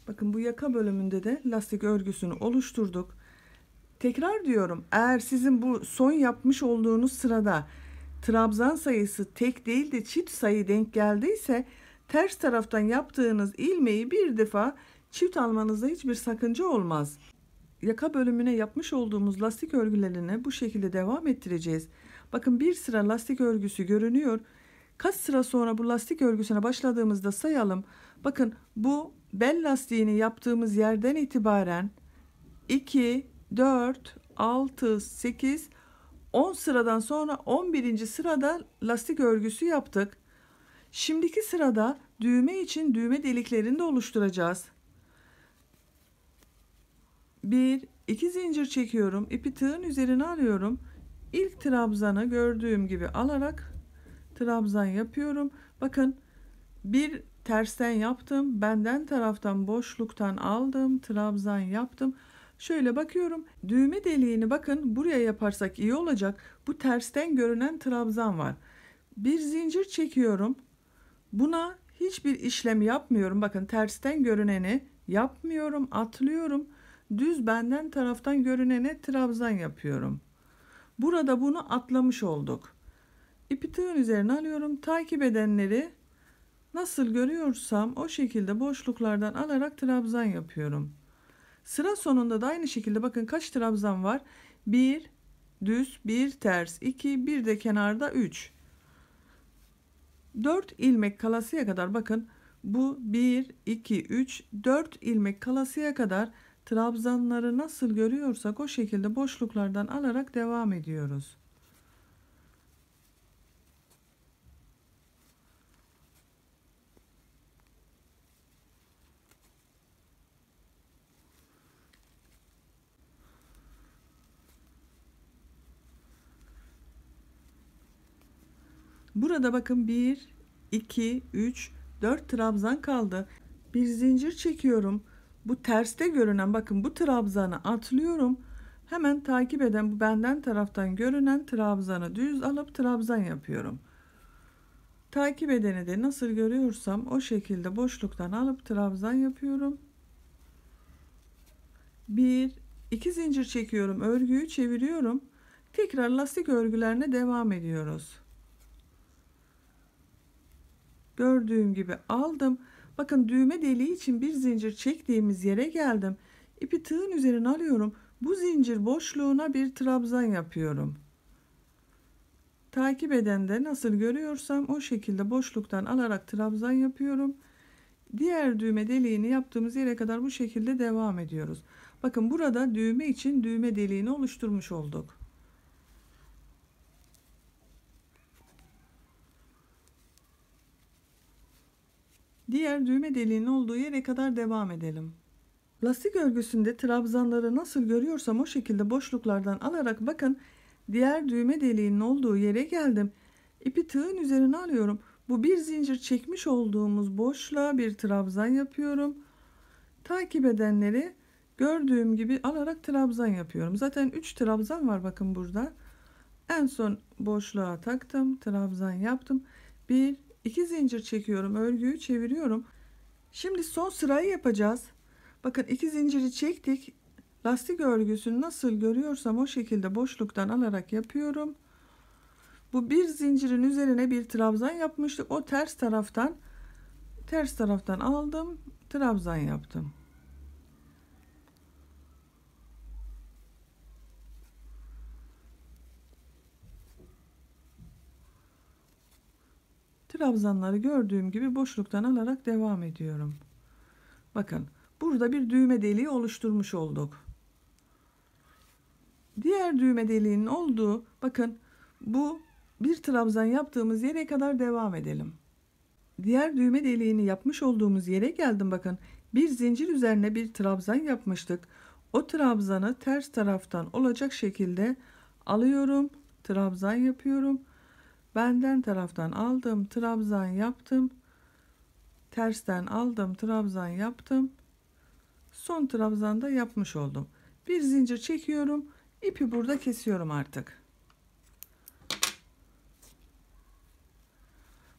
Bakın bu yaka bölümünde de lastik örgüsünü oluşturduk. Tekrar diyorum, eğer sizin bu son yapmış olduğunuz sırada trabzan sayısı tek değil de çift sayı denk geldiyse ters taraftan yaptığınız ilmeği bir defa çift almanızda hiçbir sakınca olmaz. Yaka bölümüne yapmış olduğumuz lastik örgülerine bu şekilde devam ettireceğiz. Bakın bir sıra lastik örgüsü görünüyor. Kaç sıra sonra bu lastik örgüsüne başladığımızda sayalım. Bakın bu bel lastiğini yaptığımız yerden itibaren 2, 4, 6, 8, 10 sıradan sonra 11. sırada lastik örgüsü yaptık. Şimdiki sırada düğme için düğme deliklerini de oluşturacağız. 1, 2 zincir çekiyorum. İpi tığın üzerine alıyorum. İlk trabzanı gördüğüm gibi alarak trabzan yapıyorum. Bakın bir tersten yaptım. Benden taraftan boşluktan aldım. Trabzan yaptım. Şöyle bakıyorum. Düğme deliğini bakın buraya yaparsak iyi olacak. Bu tersten görünen trabzan var. Bir zincir çekiyorum. Buna hiçbir işlem yapmıyorum. Bakın tersten görüneni yapmıyorum. Atlıyorum. Düz benden taraftan görünene trabzan yapıyorum. Burada bunu atlamış olduk. İpi tığın üzerine alıyorum. Takip edenleri Nasıl görüyorsam o şekilde boşluklardan alarak trabzan yapıyorum. Sıra sonunda da aynı şekilde bakın kaç trabzan var? 1 düz, 1 ters, 2, bir de kenarda 3. 4 ilmek kalasıya kadar bakın bu 1, 2, 3, 4 ilmek kalasıya kadar trabzanları nasıl görüyorsak o şekilde boşluklardan alarak devam ediyoruz. Burada bakın 1, 2, 3, 4 trabzan kaldı. Bir zincir çekiyorum. Bu terste görünen bakın bu trabzanı atlıyorum. Hemen takip eden bu benden taraftan görünen trabzanı düz alıp trabzan yapıyorum. Takip edeni de nasıl görüyorsam o şekilde boşluktan alıp trabzan yapıyorum. 1, 2 zincir çekiyorum. Örgüyü çeviriyorum. Tekrar lastik örgülerine devam ediyoruz. Gördüğüm gibi aldım. Bakın düğme deliği için bir zincir çektiğimiz yere geldim. İpi tığın üzerine alıyorum. Bu zincir boşluğuna bir trabzan yapıyorum. Takip eden de nasıl görüyorsam o şekilde boşluktan alarak trabzan yapıyorum. Diğer düğme deliğini yaptığımız yere kadar bu şekilde devam ediyoruz. Bakın burada düğme için düğme deliğini oluşturmuş olduk. Diğer düğme deliğinin olduğu yere kadar devam edelim. Lastik örgüsünde trabzanları nasıl görüyorsam o şekilde boşluklardan alarak bakın diğer düğme deliğinin olduğu yere geldim. İpi tığın üzerine alıyorum. Bu bir zincir çekmiş olduğumuz boşluğa bir trabzan yapıyorum. Takip edenleri gördüğüm gibi alarak trabzan yapıyorum. Zaten 3 trabzan var bakın burada. En son boşluğa taktım, trabzan yaptım. 1, 2 zincir çekiyorum, örgüyü çeviriyorum. Şimdi son sırayı yapacağız. Bakın 2 zinciri çektik. Lastik örgüsünü nasıl görüyorsam o şekilde boşluktan alarak yapıyorum. Bu bir zincirin üzerine bir trabzan yapmıştık. O ters taraftan aldım, trabzan yaptım. Trabzanları gördüğüm gibi boşluktan alarak devam ediyorum. Bakın burada bir düğme deliği oluşturmuş olduk. Diğer düğme deliğinin olduğu bakın bu bir trabzan yaptığımız yere kadar devam edelim. Diğer düğme deliğini yapmış olduğumuz yere geldim bakın. Bir zincir üzerine bir trabzan yapmıştık. O trabzanı ters taraftan olacak şekilde alıyorum. Trabzan yapıyorum. Benden taraftan aldım, trabzan yaptım. Tersten aldım, trabzan yaptım. Son trabzanda yapmış oldum. Bir zincir çekiyorum. İpi burada kesiyorum artık.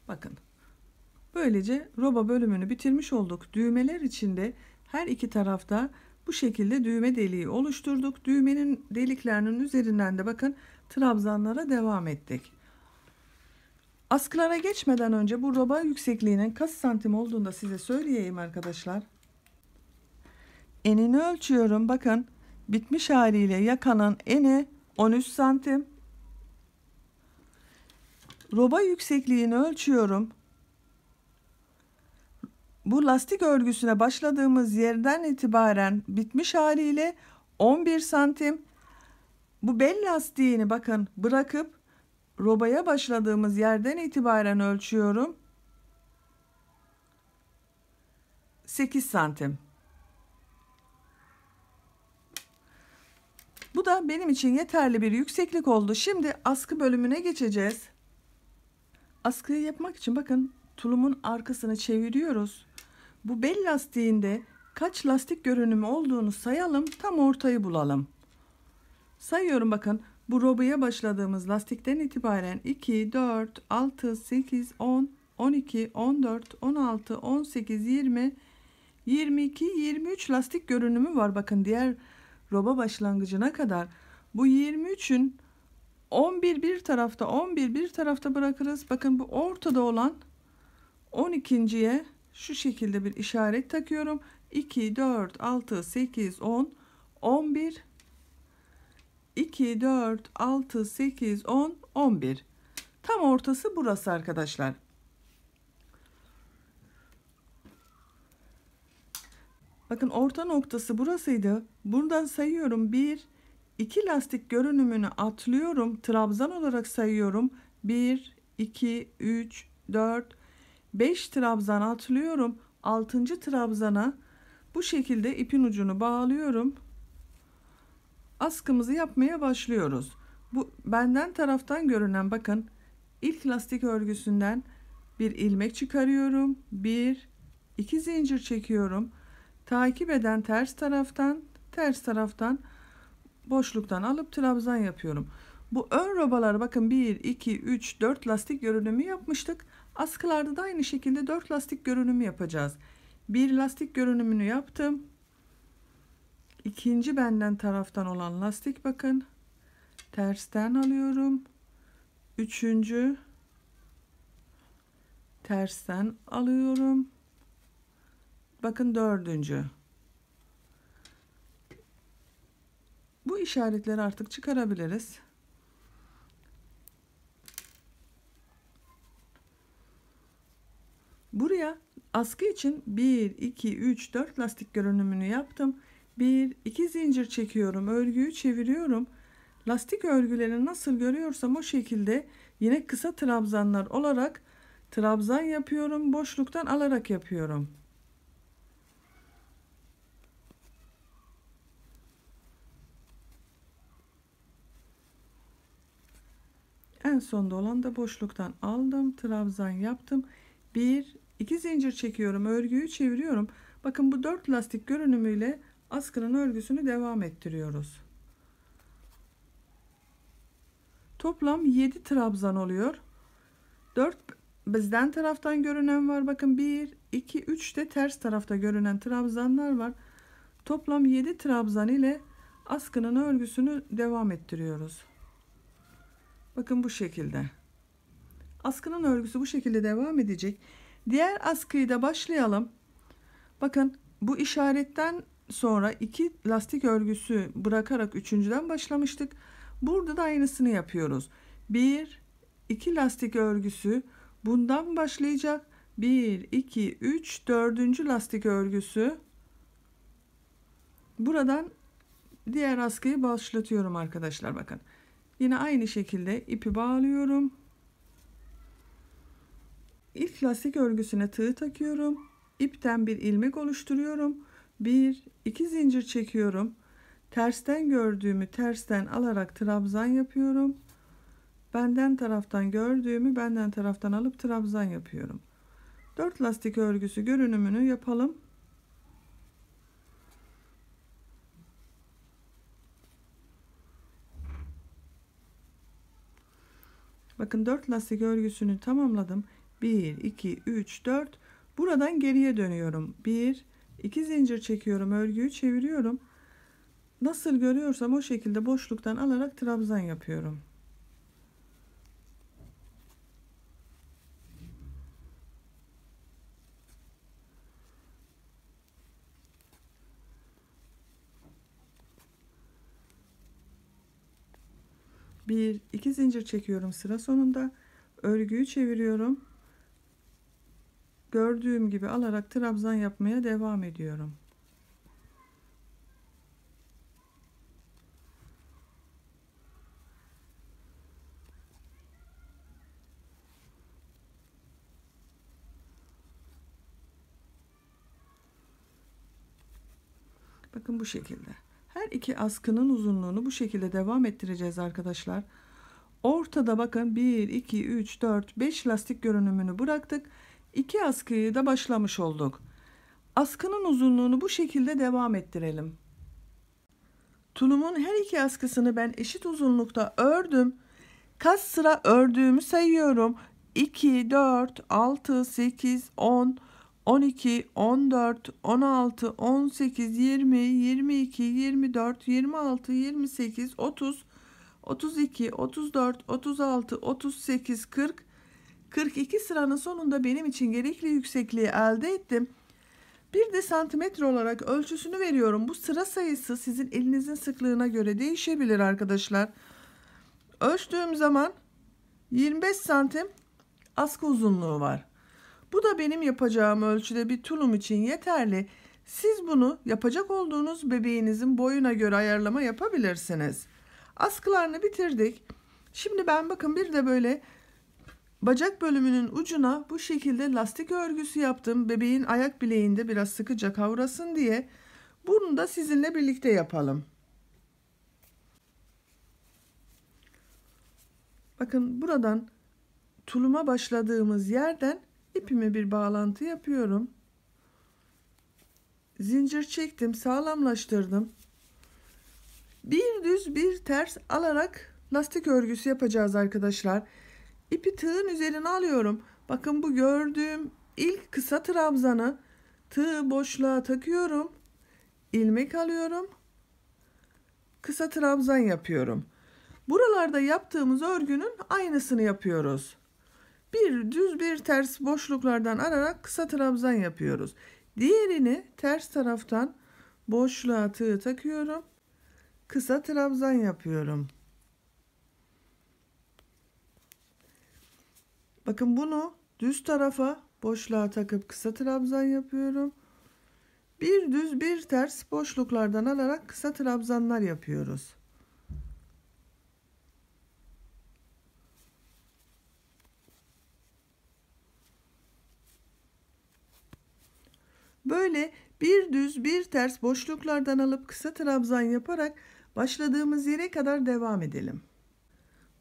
Bakın. Böylece roba bölümünü bitirmiş olduk. Düğmeler içinde her iki tarafta bu şekilde düğme deliği oluşturduk. Düğmenin deliklerinin üzerinden de bakın trabzanlara devam ettik. Askılara geçmeden önce bu roba yüksekliğinin kaç santim olduğunu da size söyleyeyim arkadaşlar. Enini ölçüyorum. Bakın bitmiş haliyle yakanın eni 13 santim. Roba yüksekliğini ölçüyorum. Bu lastik örgüsüne başladığımız yerden itibaren bitmiş haliyle 11 santim. Bu bel lastiğini bakın bırakıp robaya başladığımız yerden itibaren ölçüyorum. 8 santim. Bu da benim için yeterli bir yükseklik oldu. Şimdi askı bölümüne geçeceğiz. Askıyı yapmak için bakın tulumun arkasını çeviriyoruz. Bu bel lastiğinde kaç lastik görünümü olduğunu sayalım, tam ortayı bulalım. Sayıyorum bakın. Bu robaya başladığımız lastikten itibaren 2, 4, 6, 8, 10, 12, 14, 16, 18, 20, 22, 23 lastik görünümü var. Bakın diğer roba başlangıcına kadar. Bu 23'ün 11 bir tarafta, 11 bir tarafta bırakırız. Bakın bu ortada olan 12.'ye şu şekilde bir işaret takıyorum. 2, 4, 6, 8, 10, 11. 2, 4, 6, 8, 10, 11. Tam ortası burası arkadaşlar. Bakın orta noktası burasıydı. Buradan sayıyorum. 1, 2 lastik görünümünü atlıyorum. Trabzan olarak sayıyorum. 1, 2, 3, 4, 5 trabzan atlıyorum. 6. trabzana bu şekilde ipin ucunu bağlıyorum. Askımızı yapmaya başlıyoruz. Bu benden taraftan görünen, bakın, ilk lastik örgüsünden bir ilmek çıkarıyorum. 1, 2 zincir çekiyorum. Takip eden ters taraftan boşluktan alıp trabzan yapıyorum. Bu ön robalar, bakın, 1, 2, 3, 4 lastik görünümü yapmıştık. Askılarda da aynı şekilde 4 lastik görünümü yapacağız. Bir lastik görünümünü yaptım. İkinci benden taraftan olan lastik, bakın, tersten alıyorum. Üçüncü tersten alıyorum. Bakın, dördüncü. Bu işaretleri artık çıkarabiliriz. Buraya askı için 1, 2, 3, 4 lastik görünümünü yaptım. 1, 2 zincir çekiyorum. Örgüyü çeviriyorum. Lastik örgülerini nasıl görüyorsam o şekilde yine kısa trabzanlar olarak trabzan yapıyorum. Boşluktan alarak yapıyorum. En sonda olan da boşluktan aldım. Trabzan yaptım. 1, 2 zincir çekiyorum. Örgüyü çeviriyorum. Bakın, bu 4 lastik görünümüyle askının örgüsünü devam ettiriyoruz. Toplam 7 trabzan oluyor. 4 bizden taraftan görünen var. Bakın, 1, 2, 3 de ters tarafta görünen trabzanlar var. Toplam 7 trabzan ile askının örgüsünü devam ettiriyoruz. Bakın, bu şekilde. Askının örgüsü bu şekilde devam edecek. Diğer askıyı da başlayalım. Bakın, bu işaretten sonra 2 lastik örgüsü bırakarak üçüncüden başlamıştık. Burada da aynısını yapıyoruz. 1, 2 lastik örgüsü bundan başlayacak. 1, 2, 3, 4. lastik örgüsü. Buradan diğer askıyı başlatıyorum arkadaşlar, bakın. Yine aynı şekilde ipi bağlıyorum. İlk lastik örgüsüne tığ takıyorum. İpten bir ilmek oluşturuyorum. 1, 2 zincir çekiyorum. Tersten gördüğümü tersten alarak trabzan yapıyorum. Benden taraftan gördüğümü benden taraftan alıp trabzan yapıyorum. 4 lastik örgüsü görünümünü yapalım. Bakın, 4 lastik örgüsünü tamamladım. 1, 2, 3, 4. Buradan geriye dönüyorum. 1, 2 zincir çekiyorum. Örgüyü çeviriyorum. Nasıl görüyorsam o şekilde boşluktan alarak trabzan yapıyorum. Bir, iki zincir çekiyorum sıra sonunda. Örgüyü çeviriyorum. Gördüğüm gibi alarak trabzan yapmaya devam ediyorum. Bakın, bu şekilde. Her iki askının uzunluğunu bu şekilde devam ettireceğiz arkadaşlar. Ortada bakın, 1, 2, 3, 4, 5 lastik görünümünü bıraktık. 2 askıyı da başlamış olduk. Askının uzunluğunu bu şekilde devam ettirelim. Tulumun her iki askısını ben eşit uzunlukta ördüm. Kaç sıra ördüğümü sayıyorum. 2, 4, 6, 8, 10, 12, 14, 16, 18, 20, 22, 24, 26, 28, 30, 32, 34, 36, 38, 40, 42 sıranın sonunda benim için gerekli yüksekliği elde ettim. Bir de santimetre olarak ölçüsünü veriyorum. Bu sıra sayısı sizin elinizin sıklığına göre değişebilir arkadaşlar. Ölçtüğüm zaman 25 santim askı uzunluğu var. Bu da benim yapacağım ölçüde bir tulum için yeterli. Siz bunu yapacak olduğunuz bebeğinizin boyuna göre ayarlama yapabilirsiniz. Askılarını bitirdik. Şimdi ben bakın bir de böyle bacak bölümünün ucuna bu şekilde lastik örgüsü yaptım. Bebeğin ayak bileğinde biraz sıkıca kavrasın diye. Bunu da sizinle birlikte yapalım. Bakın buradan tuluma başladığımız yerden ipime bir bağlantı yapıyorum. Zincir çektim, sağlamlaştırdım. Bir düz bir ters alarak lastik örgüsü yapacağız arkadaşlar. İpi tığın üzerine alıyorum. Bakın bu gördüğüm ilk kısa trabzanı tığı boşluğa takıyorum. İlmek alıyorum. Kısa trabzan yapıyorum. Buralarda yaptığımız örgünün aynısını yapıyoruz. Bir düz bir ters boşluklardan ararak kısa trabzan yapıyoruz. Diğerini ters taraftan boşluğa tığ takıyorum. Kısa trabzan yapıyorum. Bakın bunu düz tarafa boşluğa takıp kısa trabzan yapıyorum. Bir düz bir ters boşluklardan alarak kısa trabzanlar yapıyoruz. Böyle bir düz bir ters boşluklardan alıp kısa trabzan yaparak başladığımız yere kadar devam edelim.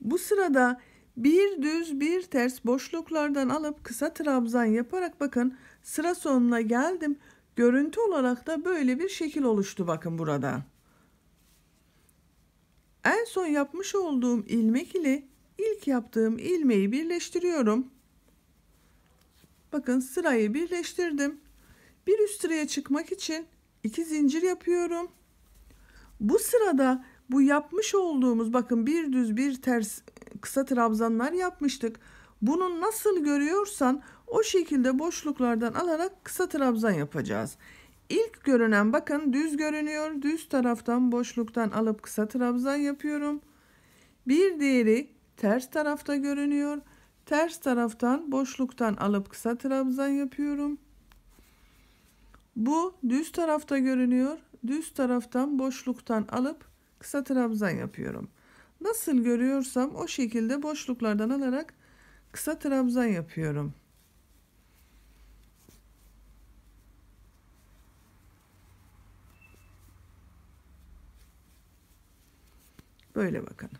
Bu sırada bir düz bir ters boşluklardan alıp kısa trabzan yaparak bakın sıra sonuna geldim. Görüntü olarak da böyle bir şekil oluştu bakın burada. En son yapmış olduğum ilmek ile ilk yaptığım ilmeği birleştiriyorum. Bakın sırayı birleştirdim. Bir üst sıraya çıkmak için 2 zincir yapıyorum. Bu sırada bu yapmış olduğumuz bakın bir düz bir ters kısa trabzanlar yapmıştık. Bunu nasıl görüyorsan o şekilde boşluklardan alarak kısa trabzan yapacağız. İlk görünen bakın düz görünüyor. Düz taraftan boşluktan alıp kısa trabzan yapıyorum. Bir diğeri ters tarafta görünüyor. Ters taraftan boşluktan alıp kısa trabzan yapıyorum. Bu düz tarafta görünüyor. Düz taraftan boşluktan alıp kısa trabzan yapıyorum. Nasıl görüyorsam o şekilde boşluklardan alarak kısa trabzan yapıyorum. Böyle bakın.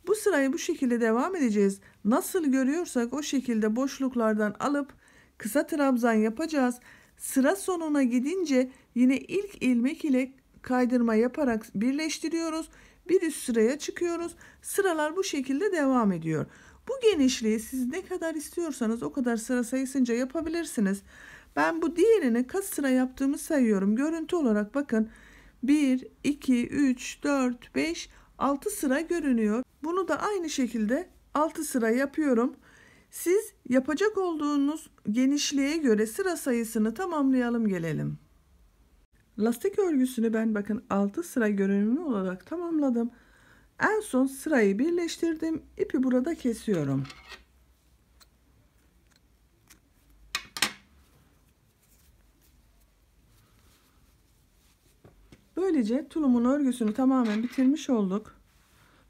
Bu sırayı bu şekilde devam edeceğiz. Nasıl görüyorsak o şekilde boşluklardan alıp kısa trabzan yapacağız. Sıra sonuna gidince yine ilk ilmek ile kaydırma yaparak birleştiriyoruz. Bir üst sıraya çıkıyoruz. Sıralar bu şekilde devam ediyor. Bu genişliği siz ne kadar istiyorsanız o kadar sıra sayısınca yapabilirsiniz. Ben bu diğerini kaç sıra yaptığımı sayıyorum. Görüntü olarak bakın 1, 2, 3, 4, 5, 6 sıra görünüyor. Bunu da aynı şekilde 6 sıra yapıyorum. Siz yapacak olduğunuz genişliğe göre sıra sayısını tamamlayalım gelelim. Lastik örgüsünü ben bakın 6 sıra görünümlü olarak tamamladım. En son sırayı birleştirdim. İpi burada kesiyorum. Böylece tulumun örgüsünü tamamen bitirmiş olduk.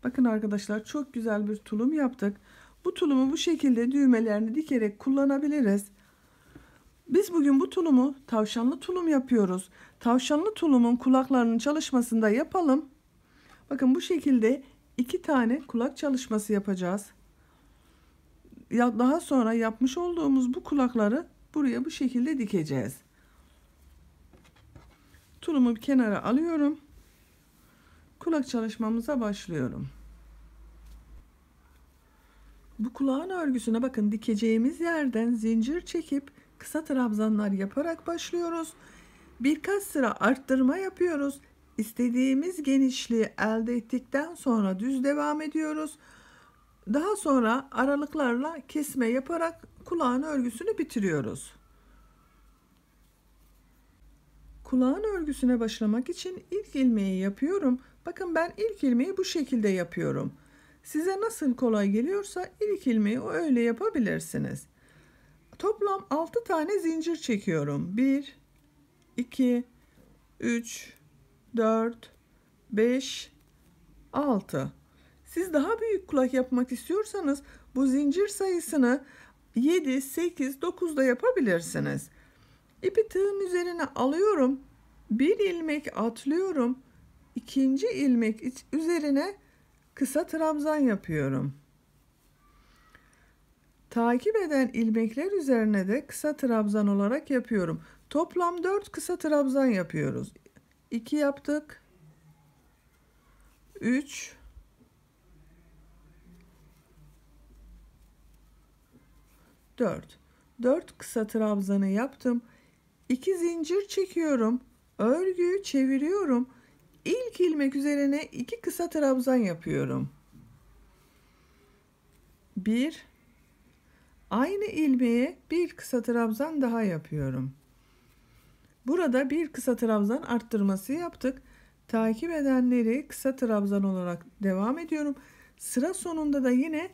Bakın arkadaşlar çok güzel bir tulum yaptık. Bu tulumu bu şekilde düğmelerini dikerek kullanabiliriz. Biz bugün bu tulumu tavşanlı tulum yapıyoruz. Tavşanlı tulumun kulaklarının çalışmasını da yapalım. Bakın bu şekilde 2 tane kulak çalışması yapacağız. Daha sonra yapmış olduğumuz bu kulakları buraya bu şekilde dikeceğiz. Tulumu bir kenara alıyorum. Kulak çalışmamıza başlıyorum. Bu kulağın örgüsüne bakın dikeceğimiz yerden zincir çekip kısa trabzanlar yaparak başlıyoruz. Birkaç sıra arttırma yapıyoruz. İstediğimiz genişliği elde ettikten sonra düz devam ediyoruz. Daha sonra aralıklarla kesme yaparak kulağın örgüsünü bitiriyoruz. Kulağın örgüsüne başlamak için ilk ilmeği yapıyorum. Bakın ben ilk ilmeği bu şekilde yapıyorum. Size nasıl kolay geliyorsa ilk ilmeği öyle yapabilirsiniz. Toplam 6 tane zincir çekiyorum. 1, 2, 3, 4, 5, 6. Siz daha büyük kulak yapmak istiyorsanız bu zincir sayısını 7, 8, 9 da yapabilirsiniz. İpi tığın üzerine alıyorum. Bir ilmek atlıyorum. İkinci ilmek üzerine kısa trabzan yapıyorum. Takip eden ilmekler üzerine de kısa trabzan olarak yapıyorum. Toplam 4 kısa trabzan yapıyoruz. 2 yaptık. 3, 4. 4 kısa trabzanı yaptım. 2 zincir çekiyorum. Örgüyü çeviriyorum. İlk ilmek üzerine 2 kısa trabzan yapıyorum. 1, aynı ilmeğe bir kısa trabzan daha yapıyorum. Burada bir kısa trabzan arttırması yaptık. Takip edenleri kısa trabzan olarak devam ediyorum. Sıra sonunda da yine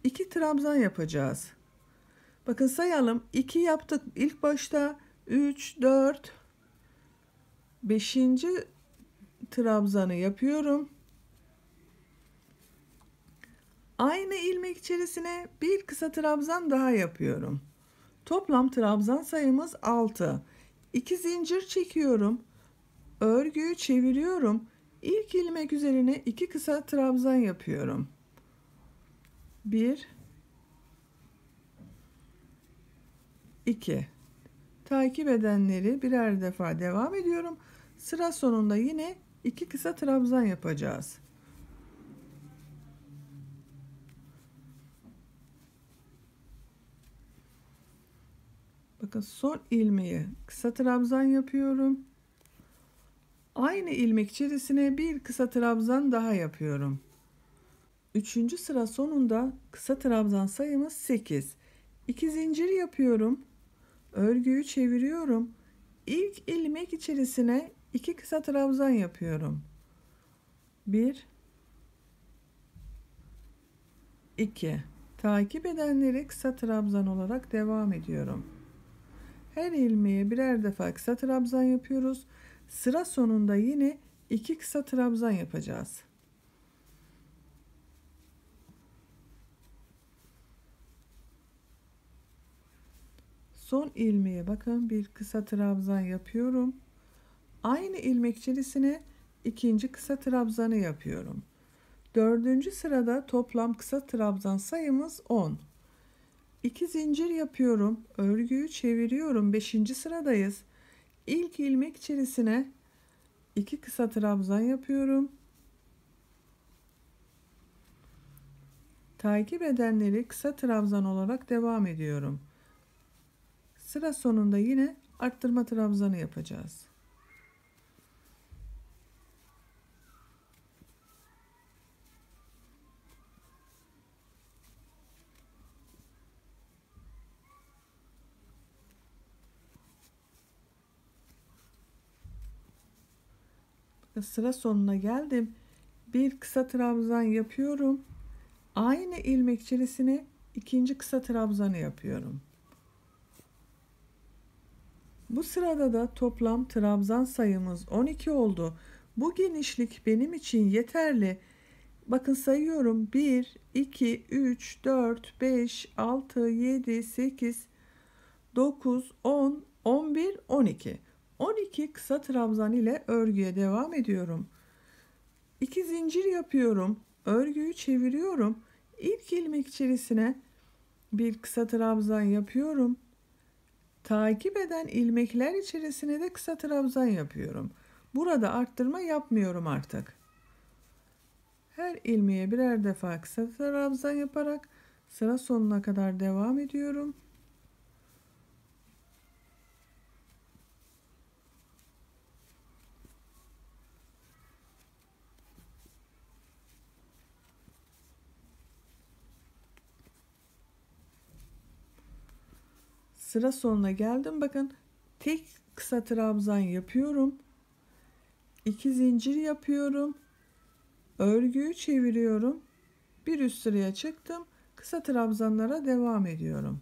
2 trabzan yapacağız. Bakın sayalım. 2 yaptık ilk başta. 3, 4, 5. trabzanı yapıyorum. Aynı ilmek içerisine bir kısa trabzan daha yapıyorum. Toplam trabzan sayımız 6. 2 zincir çekiyorum. Örgüyü çeviriyorum. İlk ilmek üzerine 2 kısa trabzan yapıyorum. 1, 2. Takip edenleri birer defa devam ediyorum. Sıra sonunda yine 2 kısa trabzan yapacağız. Bakın son ilmeği kısa trabzan yapıyorum. Aynı ilmek içerisine bir kısa trabzan daha yapıyorum. 3. sıra sonunda kısa trabzan sayımız 8. 2 zincir yapıyorum. Örgüyü çeviriyorum. İlk ilmek içerisine 2 kısa trabzan yapıyorum. 1, 2. Takip edenleri kısa trabzan olarak devam ediyorum. Her ilmeğe birer defa kısa trabzan yapıyoruz. Sıra sonunda yine 2 kısa trabzan yapacağız. Son ilmeğe bakın bir kısa trabzan yapıyorum. Aynı ilmek içerisine ikinci kısa trabzanı yapıyorum. 4. sırada toplam kısa trabzan sayımız 10. 2 zincir yapıyorum. Örgüyü çeviriyorum. 5. sıradayız. İlk ilmek içerisine 2 kısa trabzan yapıyorum. Takip edenleri kısa trabzan olarak devam ediyorum. Sıra sonunda yine arttırma trabzanı yapacağız. Sıra sonuna geldim. Bir kısa trabzan yapıyorum. Aynı ilmek içerisine ikinci kısa trabzanı yapıyorum. Bu sırada da toplam trabzan sayımız 12 oldu. Bu genişlik benim için yeterli. Bakın sayıyorum. 1, 2, 3, 4, 5, 6, 7, 8, 9, 10, 11, 12. 12 kısa trabzan ile örgüye devam ediyorum. 2 zincir yapıyorum. Örgüyü çeviriyorum. İlk ilmek içerisine bir kısa trabzan yapıyorum. Takip eden ilmekler içerisine de kısa trabzan yapıyorum. Burada arttırma yapmıyorum artık. Her ilmeğe birer defa kısa trabzan yaparak sıra sonuna kadar devam ediyorum. Sıra sonuna geldim. Bakın tek kısa trabzan yapıyorum. 2 zincir yapıyorum. Örgüyü çeviriyorum. Bir üst sıraya çıktım. Kısa trabzanlara devam ediyorum.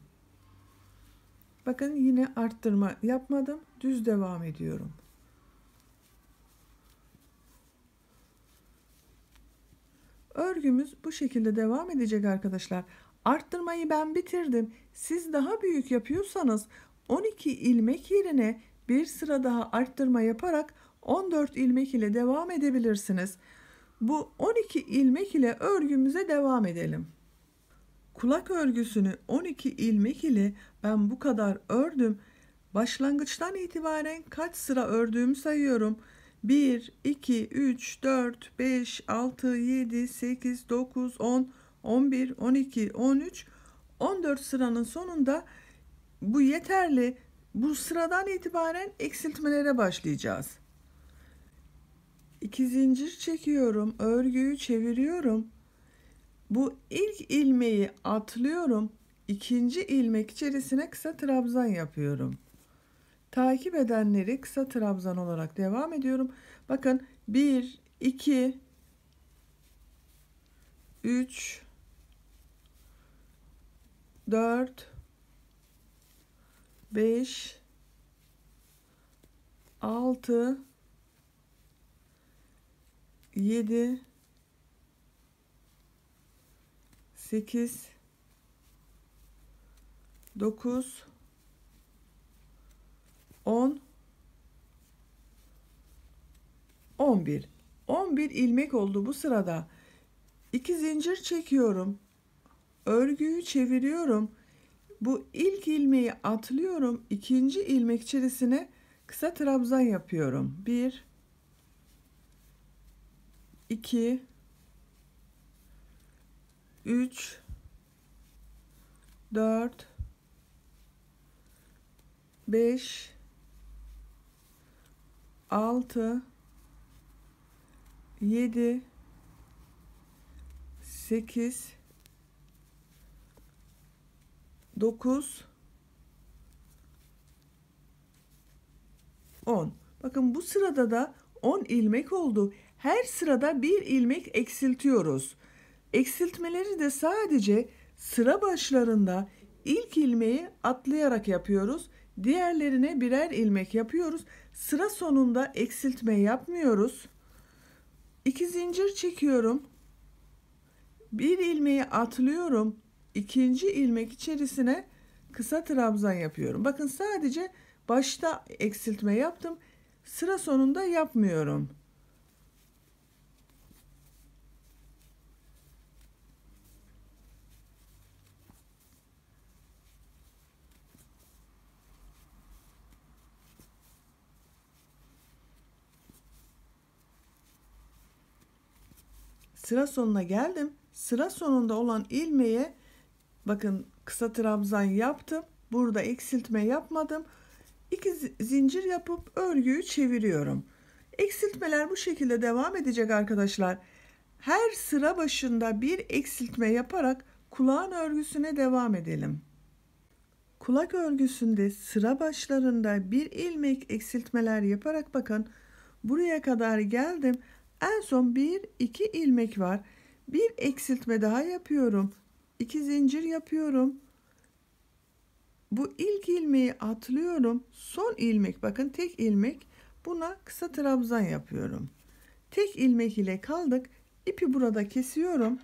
Bakın yine arttırma yapmadım. Düz devam ediyorum. Örgümüz bu şekilde devam edecek arkadaşlar. Arttırmayı ben bitirdim. Siz daha büyük yapıyorsanız 12 ilmek yerine bir sıra daha arttırma yaparak 14 ilmek ile devam edebilirsiniz. Bu 12 ilmek ile örgümüze devam edelim. Kulak örgüsünü 12 ilmek ile ben bu kadar ördüm. Başlangıçtan itibaren kaç sıra ördüğümü sayıyorum. 1, 2, 3, 4, 5, 6, 7, 8, 9, 10, 11, 12, 13, 14 sıranın sonunda bu yeterli. Bu sıradan itibaren eksiltmelere başlayacağız. 2 zincir çekiyorum, örgüyü çeviriyorum. Bu ilk ilmeği atlıyorum. İkinci ilmek içerisine kısa trabzan yapıyorum. Takip edenleri kısa trabzan olarak devam ediyorum. Bakın 1, 2, 3, 4, 5, 6, 7, 8, 9, 10, 11. 11 ilmek oldu bu sırada. 2 zincir çekiyorum. Örgüyü çeviriyorum. Bu ilk ilmeği atlıyorum. İkinci ilmek içerisine kısa trabzan yapıyorum. 1, 2, 3, 4, 5, 6, 7, 8, 9, 10. Bakın bu sırada da 10 ilmek oldu. Her sırada bir ilmek eksiltiyoruz. Eksiltmeleri de sadece sıra başlarında ilk ilmeği atlayarak yapıyoruz. Diğerlerine birer ilmek yapıyoruz. Sıra sonunda eksiltme yapmıyoruz. 2 zincir çekiyorum. Bir ilmeği atlıyorum. İkinci ilmek içerisine kısa trabzan yapıyorum. Bakın sadece başta eksiltme yaptım. Sıra sonunda yapmıyorum. Sıra sonuna geldim. Sıra sonunda olan ilmeğe bakın kısa trabzan yaptım. Burada eksiltme yapmadım. 2 zincir yapıp örgüyü çeviriyorum. Eksiltmeler bu şekilde devam edecek arkadaşlar. Her sıra başında bir eksiltme yaparak kulağın örgüsüne devam edelim. Kulak örgüsünde sıra başlarında bir ilmek eksiltmeler yaparak bakın buraya kadar geldim. En son 1-2 ilmek var. Bir eksiltme daha yapıyorum. 2 zincir yapıyorum. Bu ilk ilmeği atlıyorum. Son ilmek bakın tek ilmek. Buna kısa trabzan yapıyorum. Tek ilmek ile kaldık. İpi burada kesiyorum.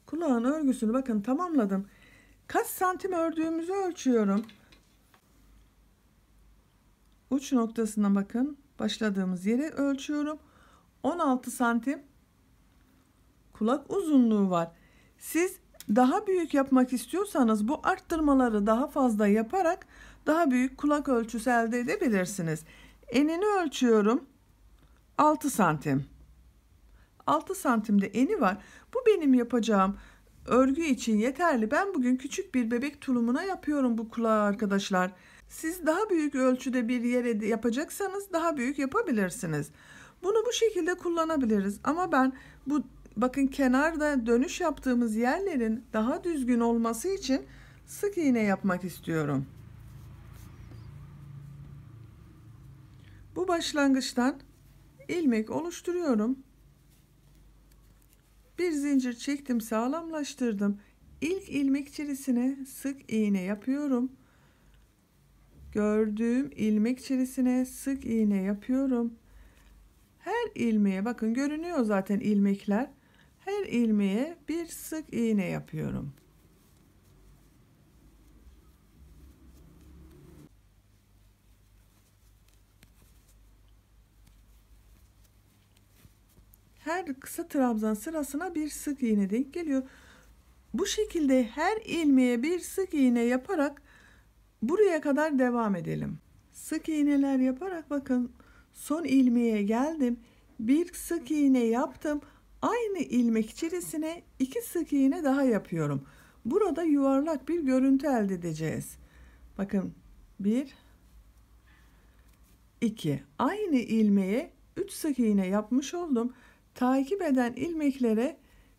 Kulağın örgüsünü bakın tamamladım. Kaç santim ördüğümüzü ölçüyorum. Uç noktasına bakın. Başladığımız yeri ölçüyorum. 16 santim kulak uzunluğu var. Siz daha büyük yapmak istiyorsanız bu arttırmaları daha fazla yaparak daha büyük kulak ölçüsü elde edebilirsiniz. Enini ölçüyorum. 6 santim. 6 santimde eni var. Bu benim yapacağım örgü için yeterli. Ben bugün küçük bir bebek tulumuna yapıyorum bu kulağı arkadaşlar. Siz daha büyük ölçüde bir yere yapacaksanız daha büyük yapabilirsiniz. Bunu bu şekilde kullanabiliriz. Ama ben bu bakın kenarda dönüş yaptığımız yerlerin daha düzgün olması için sık iğne yapmak istiyorum. Bu başlangıçtan ilmek oluşturuyorum. Bir zincir çektim, sağlamlaştırdım. İlk ilmek içerisine sık iğne yapıyorum. Gördüğüm ilmek içerisine sık iğne yapıyorum. Her ilmeğe bakın görünüyor zaten ilmekler. Her ilmeğe bir sık iğne yapıyorum. Her kısa trabzan sırasına bir sık iğne denk geliyor. Bu şekilde her ilmeğe bir sık iğne yaparak buraya kadar devam edelim. Sık iğneler yaparak bakın son ilmeğe geldim. Bir sık iğne yaptım. Aynı ilmek içerisine 2 sık iğne daha yapıyorum. Burada yuvarlak bir görüntü elde edeceğiz. Bakın 1 2 aynı ilmeğe 3 sık iğne yapmış oldum. Takip eden ilmeklere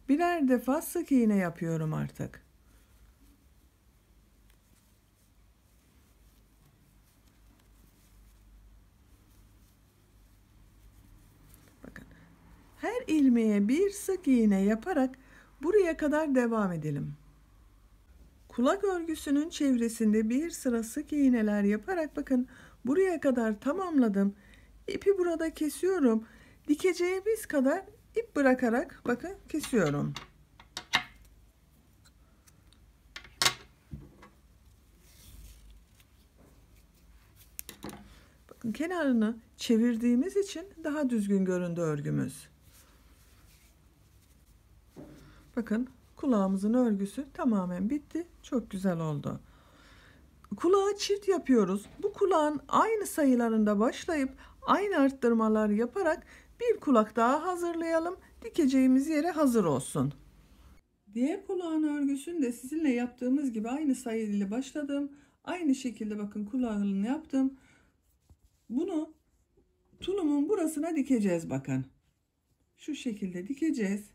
birer defa sık iğne yapıyorum artık. Bakın her ilmeğe bir sık iğne yaparak buraya kadar devam edelim. Kulak örgüsünün çevresinde bir sıra sık iğneler yaparak bakın buraya kadar tamamladım. İpi burada kesiyorum. Dikeceğimiz kadar ip bırakarak bakın kesiyorum. Bakın kenarını çevirdiğimiz için daha düzgün göründü örgümüz. Bakın kulağımızın örgüsü tamamen bitti. Çok güzel oldu. Kulağı çift yapıyoruz. Bu kulağın aynı sayılarında başlayıp aynı arttırmalar yaparak bir kulak daha hazırlayalım. Dikeceğimiz yere hazır olsun. Diğer kulağın örgüsünü de sizinle yaptığımız gibi aynı sayı ile başladım. Aynı şekilde bakın kulağını yaptım. Bunu tulumun burasına dikeceğiz bakın. Şu şekilde dikeceğiz.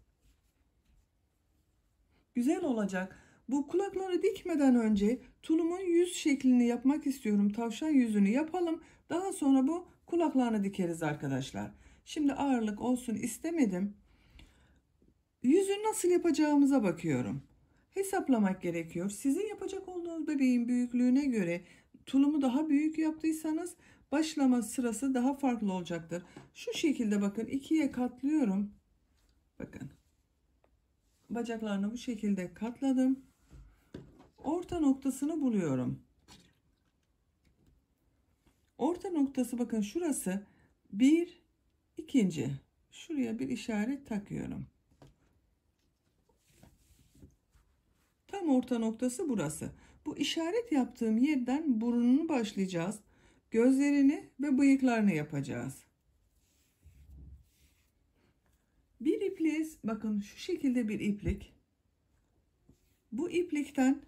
Güzel olacak. Bu kulakları dikmeden önce tulumun yüz şeklini yapmak istiyorum. Tavşan yüzünü yapalım. Daha sonra bu kulaklarını dikeriz arkadaşlar. Şimdi ağırlık olsun istemedim. Yüzü nasıl yapacağımıza bakıyorum. Hesaplamak gerekiyor. Sizin yapacak olduğunuz bebeğin büyüklüğüne göre tulumu daha büyük yaptıysanız başlama sırası daha farklı olacaktır. Şu şekilde bakın ikiye katlıyorum. Bakın. Bacaklarını bu şekilde katladım. Orta noktasını buluyorum. Orta noktası bakın şurası bir, ikinci. Şuraya bir işaret takıyorum. Tam orta noktası burası. Bu işaret yaptığım yerden burnunu başlayacağız. Gözlerini ve bıyıklarını yapacağız. Bir ipliğe bakın şu şekilde bir iplik. Bu iplikten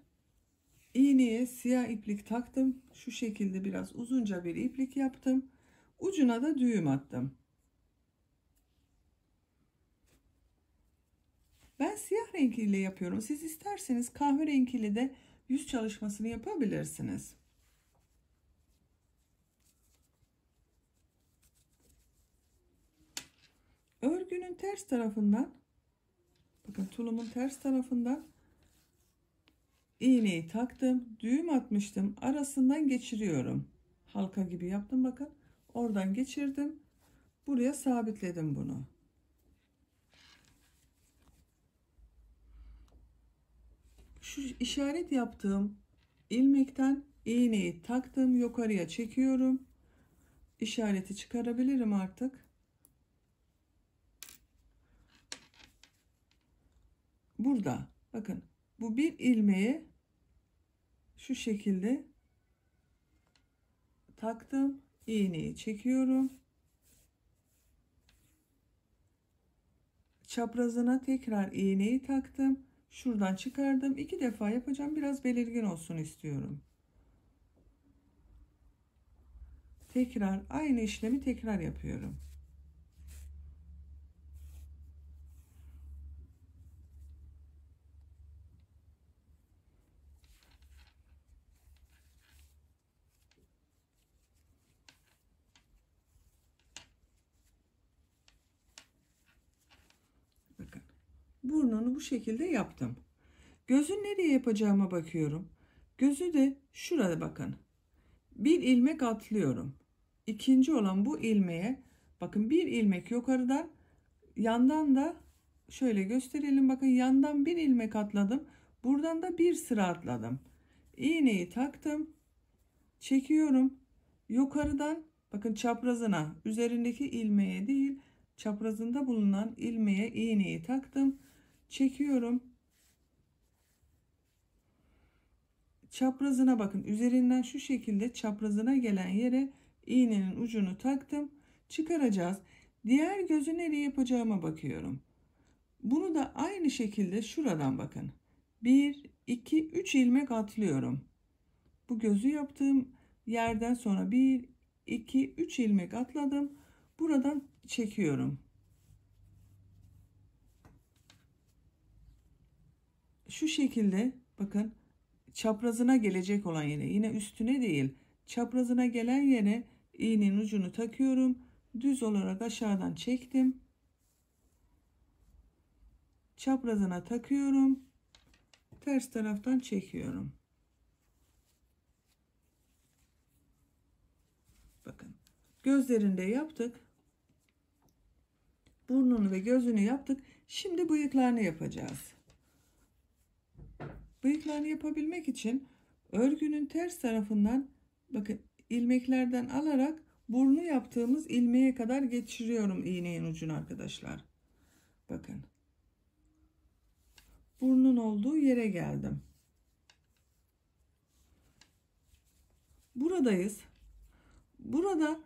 iğneye siyah iplik taktım. Şu şekilde biraz uzunca bir iplik yaptım. Ucuna da düğüm attım. Ben siyah renkliyle yapıyorum. Siz isterseniz kahverengiyle de yüz çalışmasını yapabilirsiniz. Örgünün ters tarafından bakın tulumun ters tarafından iğneyi taktım. Düğüm atmıştım. Arasından geçiriyorum. Halka gibi yaptım bakın. Oradan geçirdim. Buraya sabitledim bunu. Şu işaret yaptığım ilmekten iğneyi taktım. Yukarıya çekiyorum. İşareti çıkarabilirim artık. Burada bakın bu bir ilmeği şu şekilde taktım. İğneyi çekiyorum. Çaprazına tekrar iğneyi taktım. Şuradan çıkardım. 2 defa yapacağım. Biraz belirgin olsun istiyorum. Tekrar aynı işlemi tekrar yapıyorum. Burnunu bu şekilde yaptım. Gözü nereye yapacağıma bakıyorum. Gözü de şurada bakın. Bir ilmek atlıyorum. İkinci olan bu ilmeğe bakın, bir ilmek yukarıdan, yandan da şöyle gösterelim. Bakın, yandan bir ilmek atladım. Buradan da bir sıra atladım. İğneyi taktım. Çekiyorum. Yukarıdan bakın çaprazına, üzerindeki ilmeğe değil, çaprazında bulunan ilmeğe iğneyi taktım. Çekiyorum. Çaprazına bakın, üzerinden şu şekilde çaprazına gelen yere iğnenin ucunu taktım. Çıkaracağız. Diğer gözü nereye yapacağıma bakıyorum. Bunu da aynı şekilde şuradan bakın. 1, 2, 3 ilmek atlıyorum. Bu gözü yaptığım yerden sonra 1, 2, 3 ilmek atladım. Buradan çekiyorum. Şu şekilde bakın, çaprazına gelecek olan yere, yine üstüne değil, çaprazına gelen yere iğnenin ucunu takıyorum. Düz olarak aşağıdan çektim. Çaprazına takıyorum. Ters taraftan çekiyorum. Bakın, gözlerinde yaptık. Burnunu ve gözünü yaptık. Şimdi bıyıklarını yapacağız. Bıyıklarını yapabilmek için örgünün ters tarafından bakın, ilmeklerden alarak burnu yaptığımız ilmeğe kadar geçiriyorum iğnenin ucunu arkadaşlar. Bakın, burnun olduğu yere geldim. Buradayız. Burada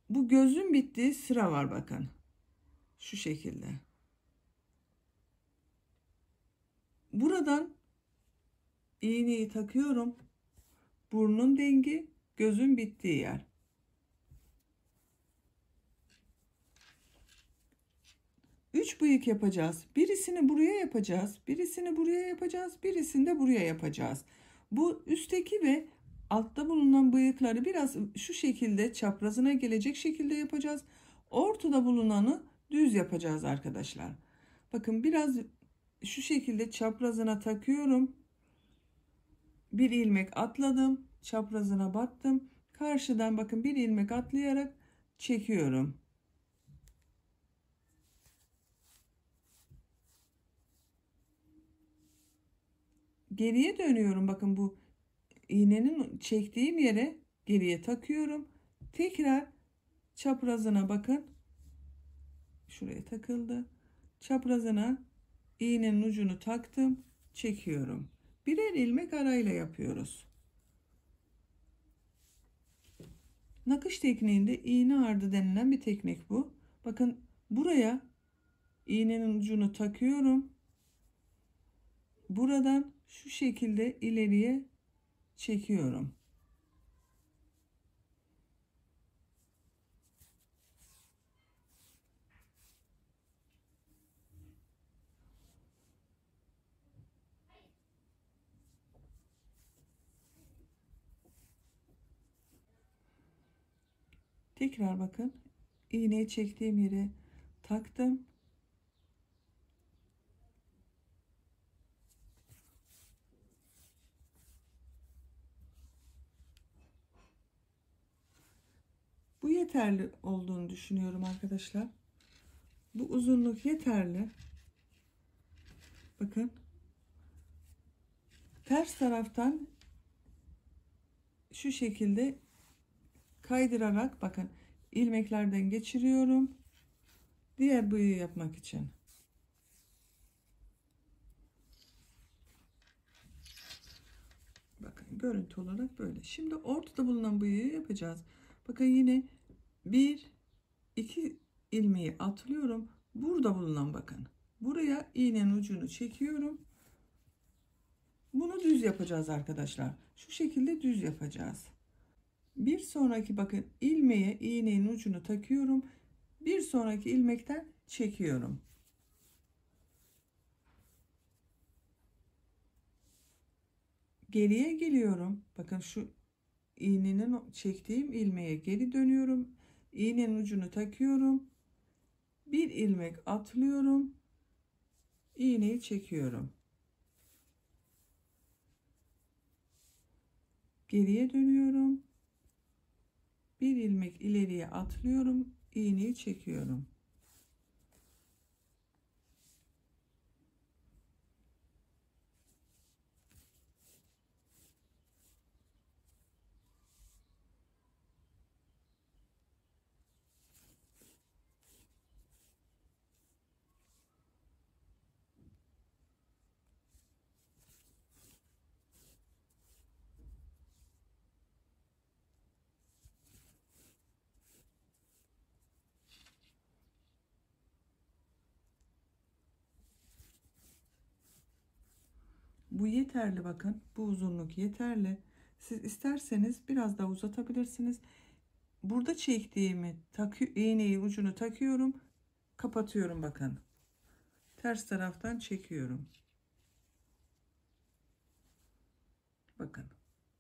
bu gözün bittiği sıra var bakın. Şu şekilde. Buradan iğneyi takıyorum. Burnun dengi, gözün bittiği yer. Üç bıyık yapacağız. Birisini buraya yapacağız. Birisini buraya yapacağız. Birisini de buraya yapacağız. Bu üstteki ve altta bulunan bıyıkları biraz şu şekilde çaprazına gelecek şekilde yapacağız. Ortada bulunanı düz yapacağız arkadaşlar. Bakın, biraz şu şekilde çaprazına takıyorum. Bir ilmek atladım. Çaprazına battım. Karşıdan bakın bir ilmek atlayarak çekiyorum. Geriye dönüyorum. Bakın, bu iğnenin çektiğim yere geriye takıyorum. Tekrar çaprazına bakın. Şuraya takıldı. Çaprazına iğnenin ucunu taktım. Çekiyorum. Birer ilmek arayla yapıyoruz. Nakış tekniğinde iğne ardı denilen bir teknik bu. Bakın, buraya iğnenin ucunu takıyorum. Buradan şu şekilde ileriye çekiyorum. Tekrar bakın, iğneyi çektiğim yere taktım. Bu yeterli olduğunu düşünüyorum arkadaşlar. Bu uzunluk yeterli. Bakın, ters taraftan şu şekilde kaydırarak bakın, ilmeklerden geçiriyorum. Diğer bıyığı yapmak için. Bakın, görüntü olarak böyle. Şimdi ortada bulunan bıyığı yapacağız. Bakın, yine bir, iki ilmeği atlıyorum. Burada bulunan bakın, buraya iğnenin ucunu çekiyorum. Bunu düz yapacağız arkadaşlar. Şu şekilde düz yapacağız. Bir sonraki bakın, ilmeğe iğnenin ucunu takıyorum. Bir sonraki ilmekten çekiyorum. Geriye geliyorum. Bakın, şu iğnenin çektiğim ilmeğe geri dönüyorum. İğnenin ucunu takıyorum. Bir ilmek atlıyorum. iğneyi çekiyorum. Geriye dönüyorum. Bir ilmek ileriye atlıyorum. İğneyi çekiyorum. Bu yeterli, bakın. Bu uzunluk yeterli. Siz isterseniz biraz daha uzatabilirsiniz. Burada çektiğimi iğneyi ucunu takıyorum. Kapatıyorum, bakın. Ters taraftan çekiyorum. Bakın.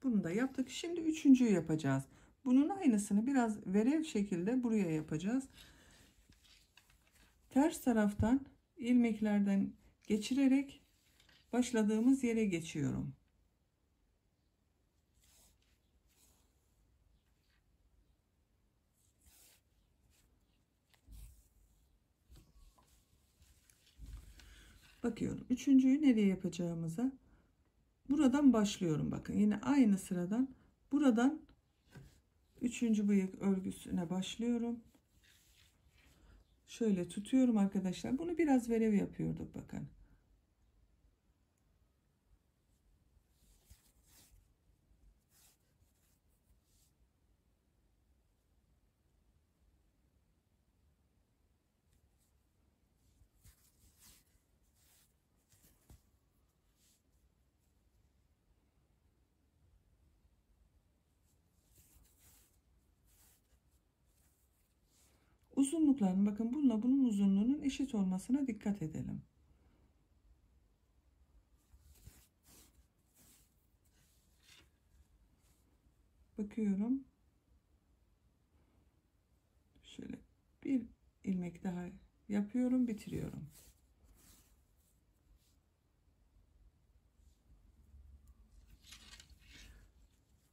Bunu da yaptık. Şimdi üçüncüyü yapacağız. Bunun aynısını biraz verev şekilde buraya yapacağız. Ters taraftan ilmeklerden geçirerek başladığımız yere geçiyorum. Bakıyorum. Üçüncüyü nereye yapacağımıza. Buradan başlıyorum. Bakın yine aynı sıradan buradan üçüncü bıyık örgüsüne başlıyorum. Şöyle tutuyorum arkadaşlar. Bunu biraz verev yapıyorduk, bakın. Uzunluklarını, bakın, bununla bunun uzunluğunun eşit olmasına dikkat edelim. Bakıyorum. Şöyle bir ilmek daha yapıyorum, bitiriyorum.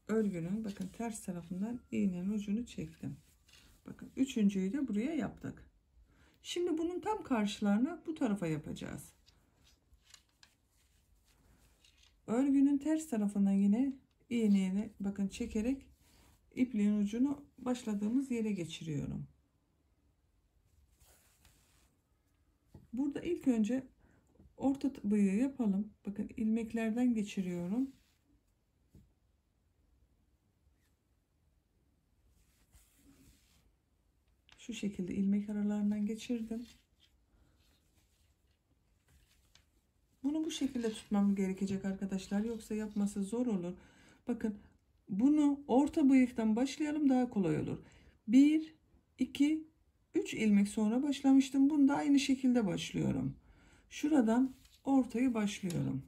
Örgünün, bakın, ters tarafından iğnenin ucunu çektim. Bakın üçüncüyü de buraya yaptık. Şimdi bunun tam karşılarına bu tarafa yapacağız. Örgünün ters tarafından yine iğneyle, bakın, çekerek ipliğin ucunu başladığımız yere geçiriyorum. Burada ilk önce orta bıyığı yapalım. Bakın ilmeklerden geçiriyorum. Şu şekilde ilmek aralarından geçirdim. Bunu bu şekilde tutmam gerekecek arkadaşlar. Yoksa yapması zor olur. Bakın bunu orta bıyıktan başlayalım, daha kolay olur. 1, 2, 3 ilmek sonra başlamıştım. Bunu da aynı şekilde başlıyorum. Şuradan ortayı başlıyorum.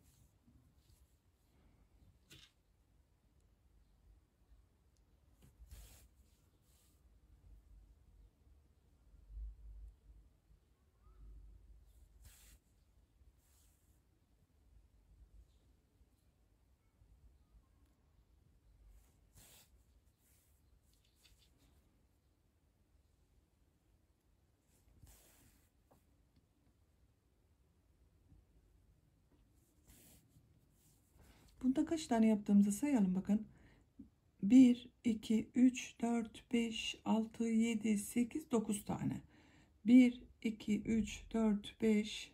Bunda kaç tane yaptığımızı sayalım, bakın. 1, 2, 3, 4, 5, 6, 7, 8, 9 tane. 1, 2, 3, 4, 5,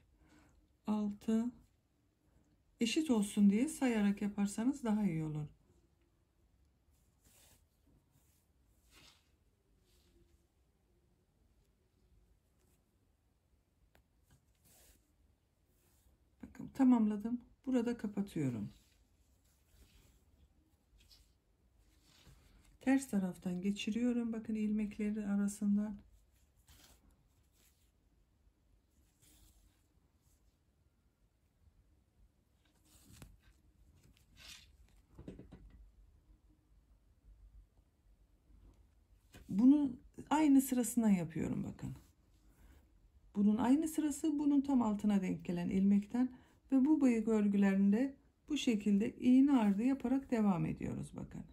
6, eşit olsun diye sayarak yaparsanız daha iyi olur. Bakın tamamladım. Burada kapatıyorum. Ters taraftan geçiriyorum. Bakın ilmekleri arasından. Bunu aynı sırasından yapıyorum, bakın. Bunun aynı sırası bunun tam altına denk gelen ilmekten ve bu bıyık örgülerinde bu şekilde iğne ardı yaparak devam ediyoruz bakın.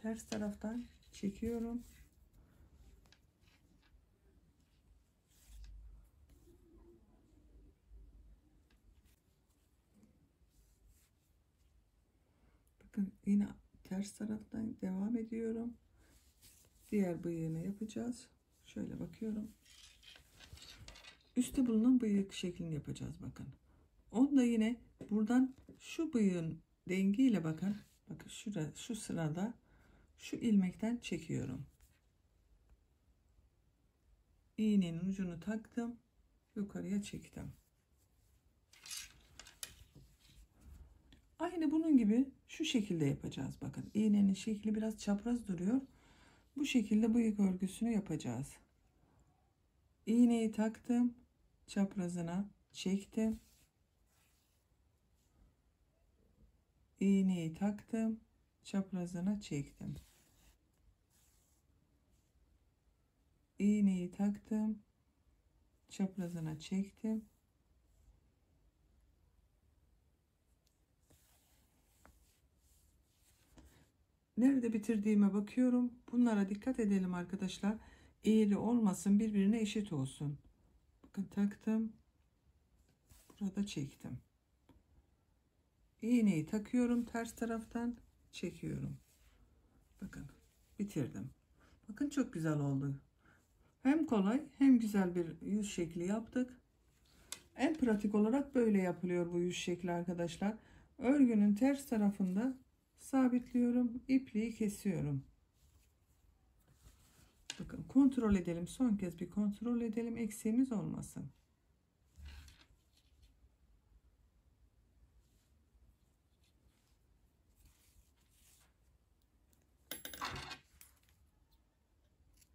Ters taraftan çekiyorum. Bakın yine ters taraftan devam ediyorum. Diğer bıyığını yapacağız. Şöyle bakıyorum. Üstte bulunan bıyık şeklini yapacağız bakın. Onu da yine buradan şu bıyığın dengiyle bakın. Bakın şu sırada şu ilmekten çekiyorum. İğnenin ucunu taktım. Yukarıya çektim. Aynı bunun gibi şu şekilde yapacağız. Bakın iğnenin şekli biraz çapraz duruyor. Bu şekilde bıyık örgüsünü yapacağız. İğneyi taktım. Çaprazına çektim. İğneyi taktım. Çaprazına çektim. İğneyi taktım. Çaprazına çektim. Nerede bitirdiğime bakıyorum. Bunlara dikkat edelim arkadaşlar. Eğri olmasın, birbirine eşit olsun. Bakın taktım. Burada çektim. İğneyi takıyorum ters taraftan, çekiyorum. Bakın bitirdim. Bakın çok güzel oldu. Hem kolay hem güzel bir yüz şekli yaptık. En pratik olarak böyle yapılıyor bu yüz şekli arkadaşlar. Örgünün ters tarafında sabitliyorum. İpliği kesiyorum. Bakın kontrol edelim. Son kez bir kontrol edelim. Eksiğimiz olmasın.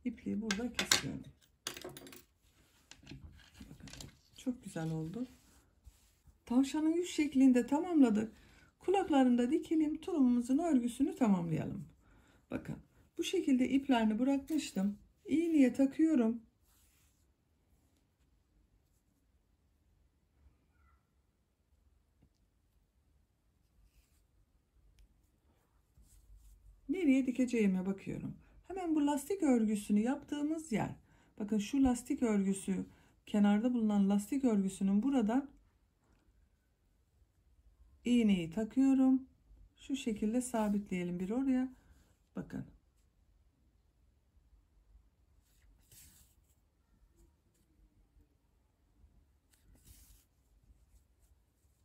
İpliği burada kesiyorum. Bakın, çok güzel oldu. Tavşanın yüz şeklinde tamamladık. Kulaklarını da dikelim. Tulumumuzun örgüsünü tamamlayalım. Bakın bu şekilde iplerini bırakmıştım. İğneye takıyorum. Nereye dikeceğime bakıyorum. Hemen bu lastik örgüsünü yaptığımız yer. Bakın şu lastik örgüsü, kenarda bulunan lastik örgüsünün buradan iğneyi takıyorum. Şu şekilde sabitleyelim bir oraya. Bakın.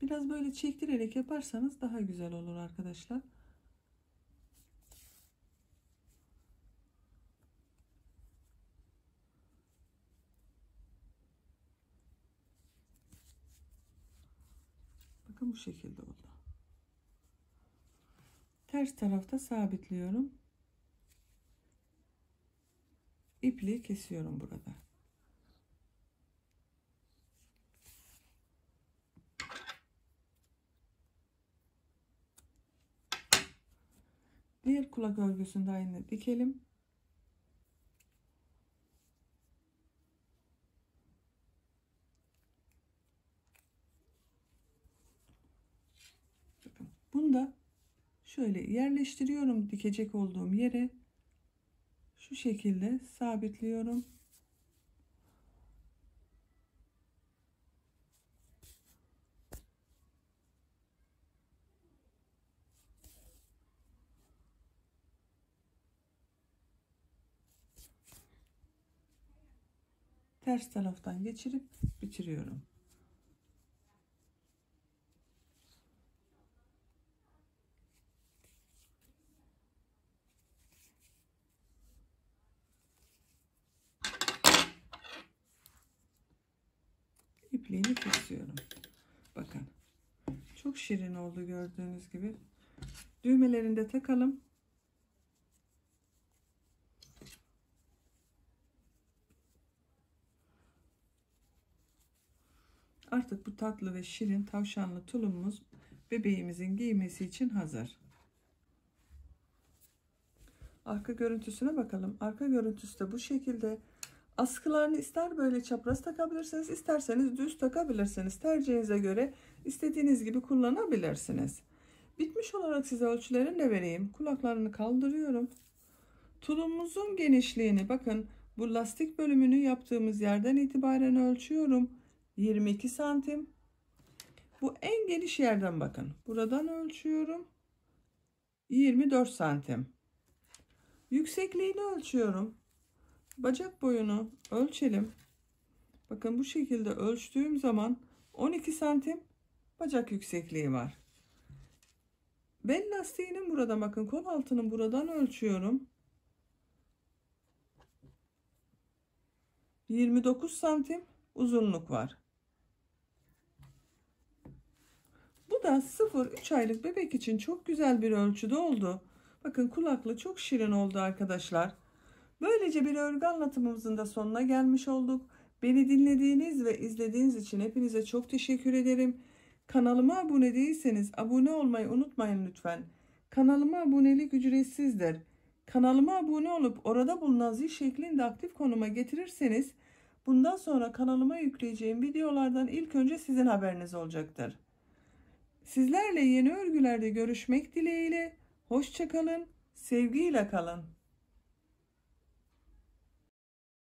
Biraz böyle çektirerek yaparsanız daha güzel olur arkadaşlar. Bakın bu şekilde oldu. Ters tarafta sabitliyorum. İpliği kesiyorum burada. Diğer kulak örgüsünde aynı dikelim. Bakın bunu da şöyle yerleştiriyorum dikecek olduğum yere. Şu şekilde sabitliyorum. Ters taraftan geçirip bitiriyorum. İpliğini kesiyorum. Bakın çok şirin oldu gördüğünüz gibi. Düğmelerini de takalım. Artık bu tatlı ve şirin tavşanlı tulumumuz bebeğimizin giymesi için hazır. Arka görüntüsüne bakalım. Arka görüntüsü de bu şekilde. Askılarını ister böyle çapraz takabilirsiniz, isterseniz düz takabilirsiniz. Tercihinize göre istediğiniz gibi kullanabilirsiniz. Bitmiş olarak size ölçülerini de vereyim. Kulaklarını kaldırıyorum. Tulumumuzun genişliğini bakın, bu lastik bölümünü yaptığımız yerden itibaren ölçüyorum. 22 santim. Bu en geniş yerden bakın. Buradan ölçüyorum. 24 santim. Yüksekliğini ölçüyorum. Bacak boyunu ölçelim. Bakın bu şekilde ölçtüğüm zaman 12 santim bacak yüksekliği var. Bel lastiğinin burada bakın, kol altının buradan ölçüyorum. 29 santim uzunluk var. Bu da 0-3 aylık bebek için çok güzel bir ölçüde oldu. Bakın kulaklı çok şirin oldu arkadaşlar. Böylece bir örgü anlatımımızın da sonuna gelmiş olduk. Beni dinlediğiniz ve izlediğiniz için hepinize çok teşekkür ederim. Kanalıma abone değilseniz abone olmayı unutmayın lütfen. Kanalıma abonelik ücretsizdir. Kanalıma abone olup orada bulunan zil şeklinde aktif konuma getirirseniz bundan sonra kanalıma yükleyeceğim videolardan ilk önce sizin haberiniz olacaktır. Sizlerle yeni örgülerde görüşmek dileğiyle. Hoşça kalın, sevgiyle kalın.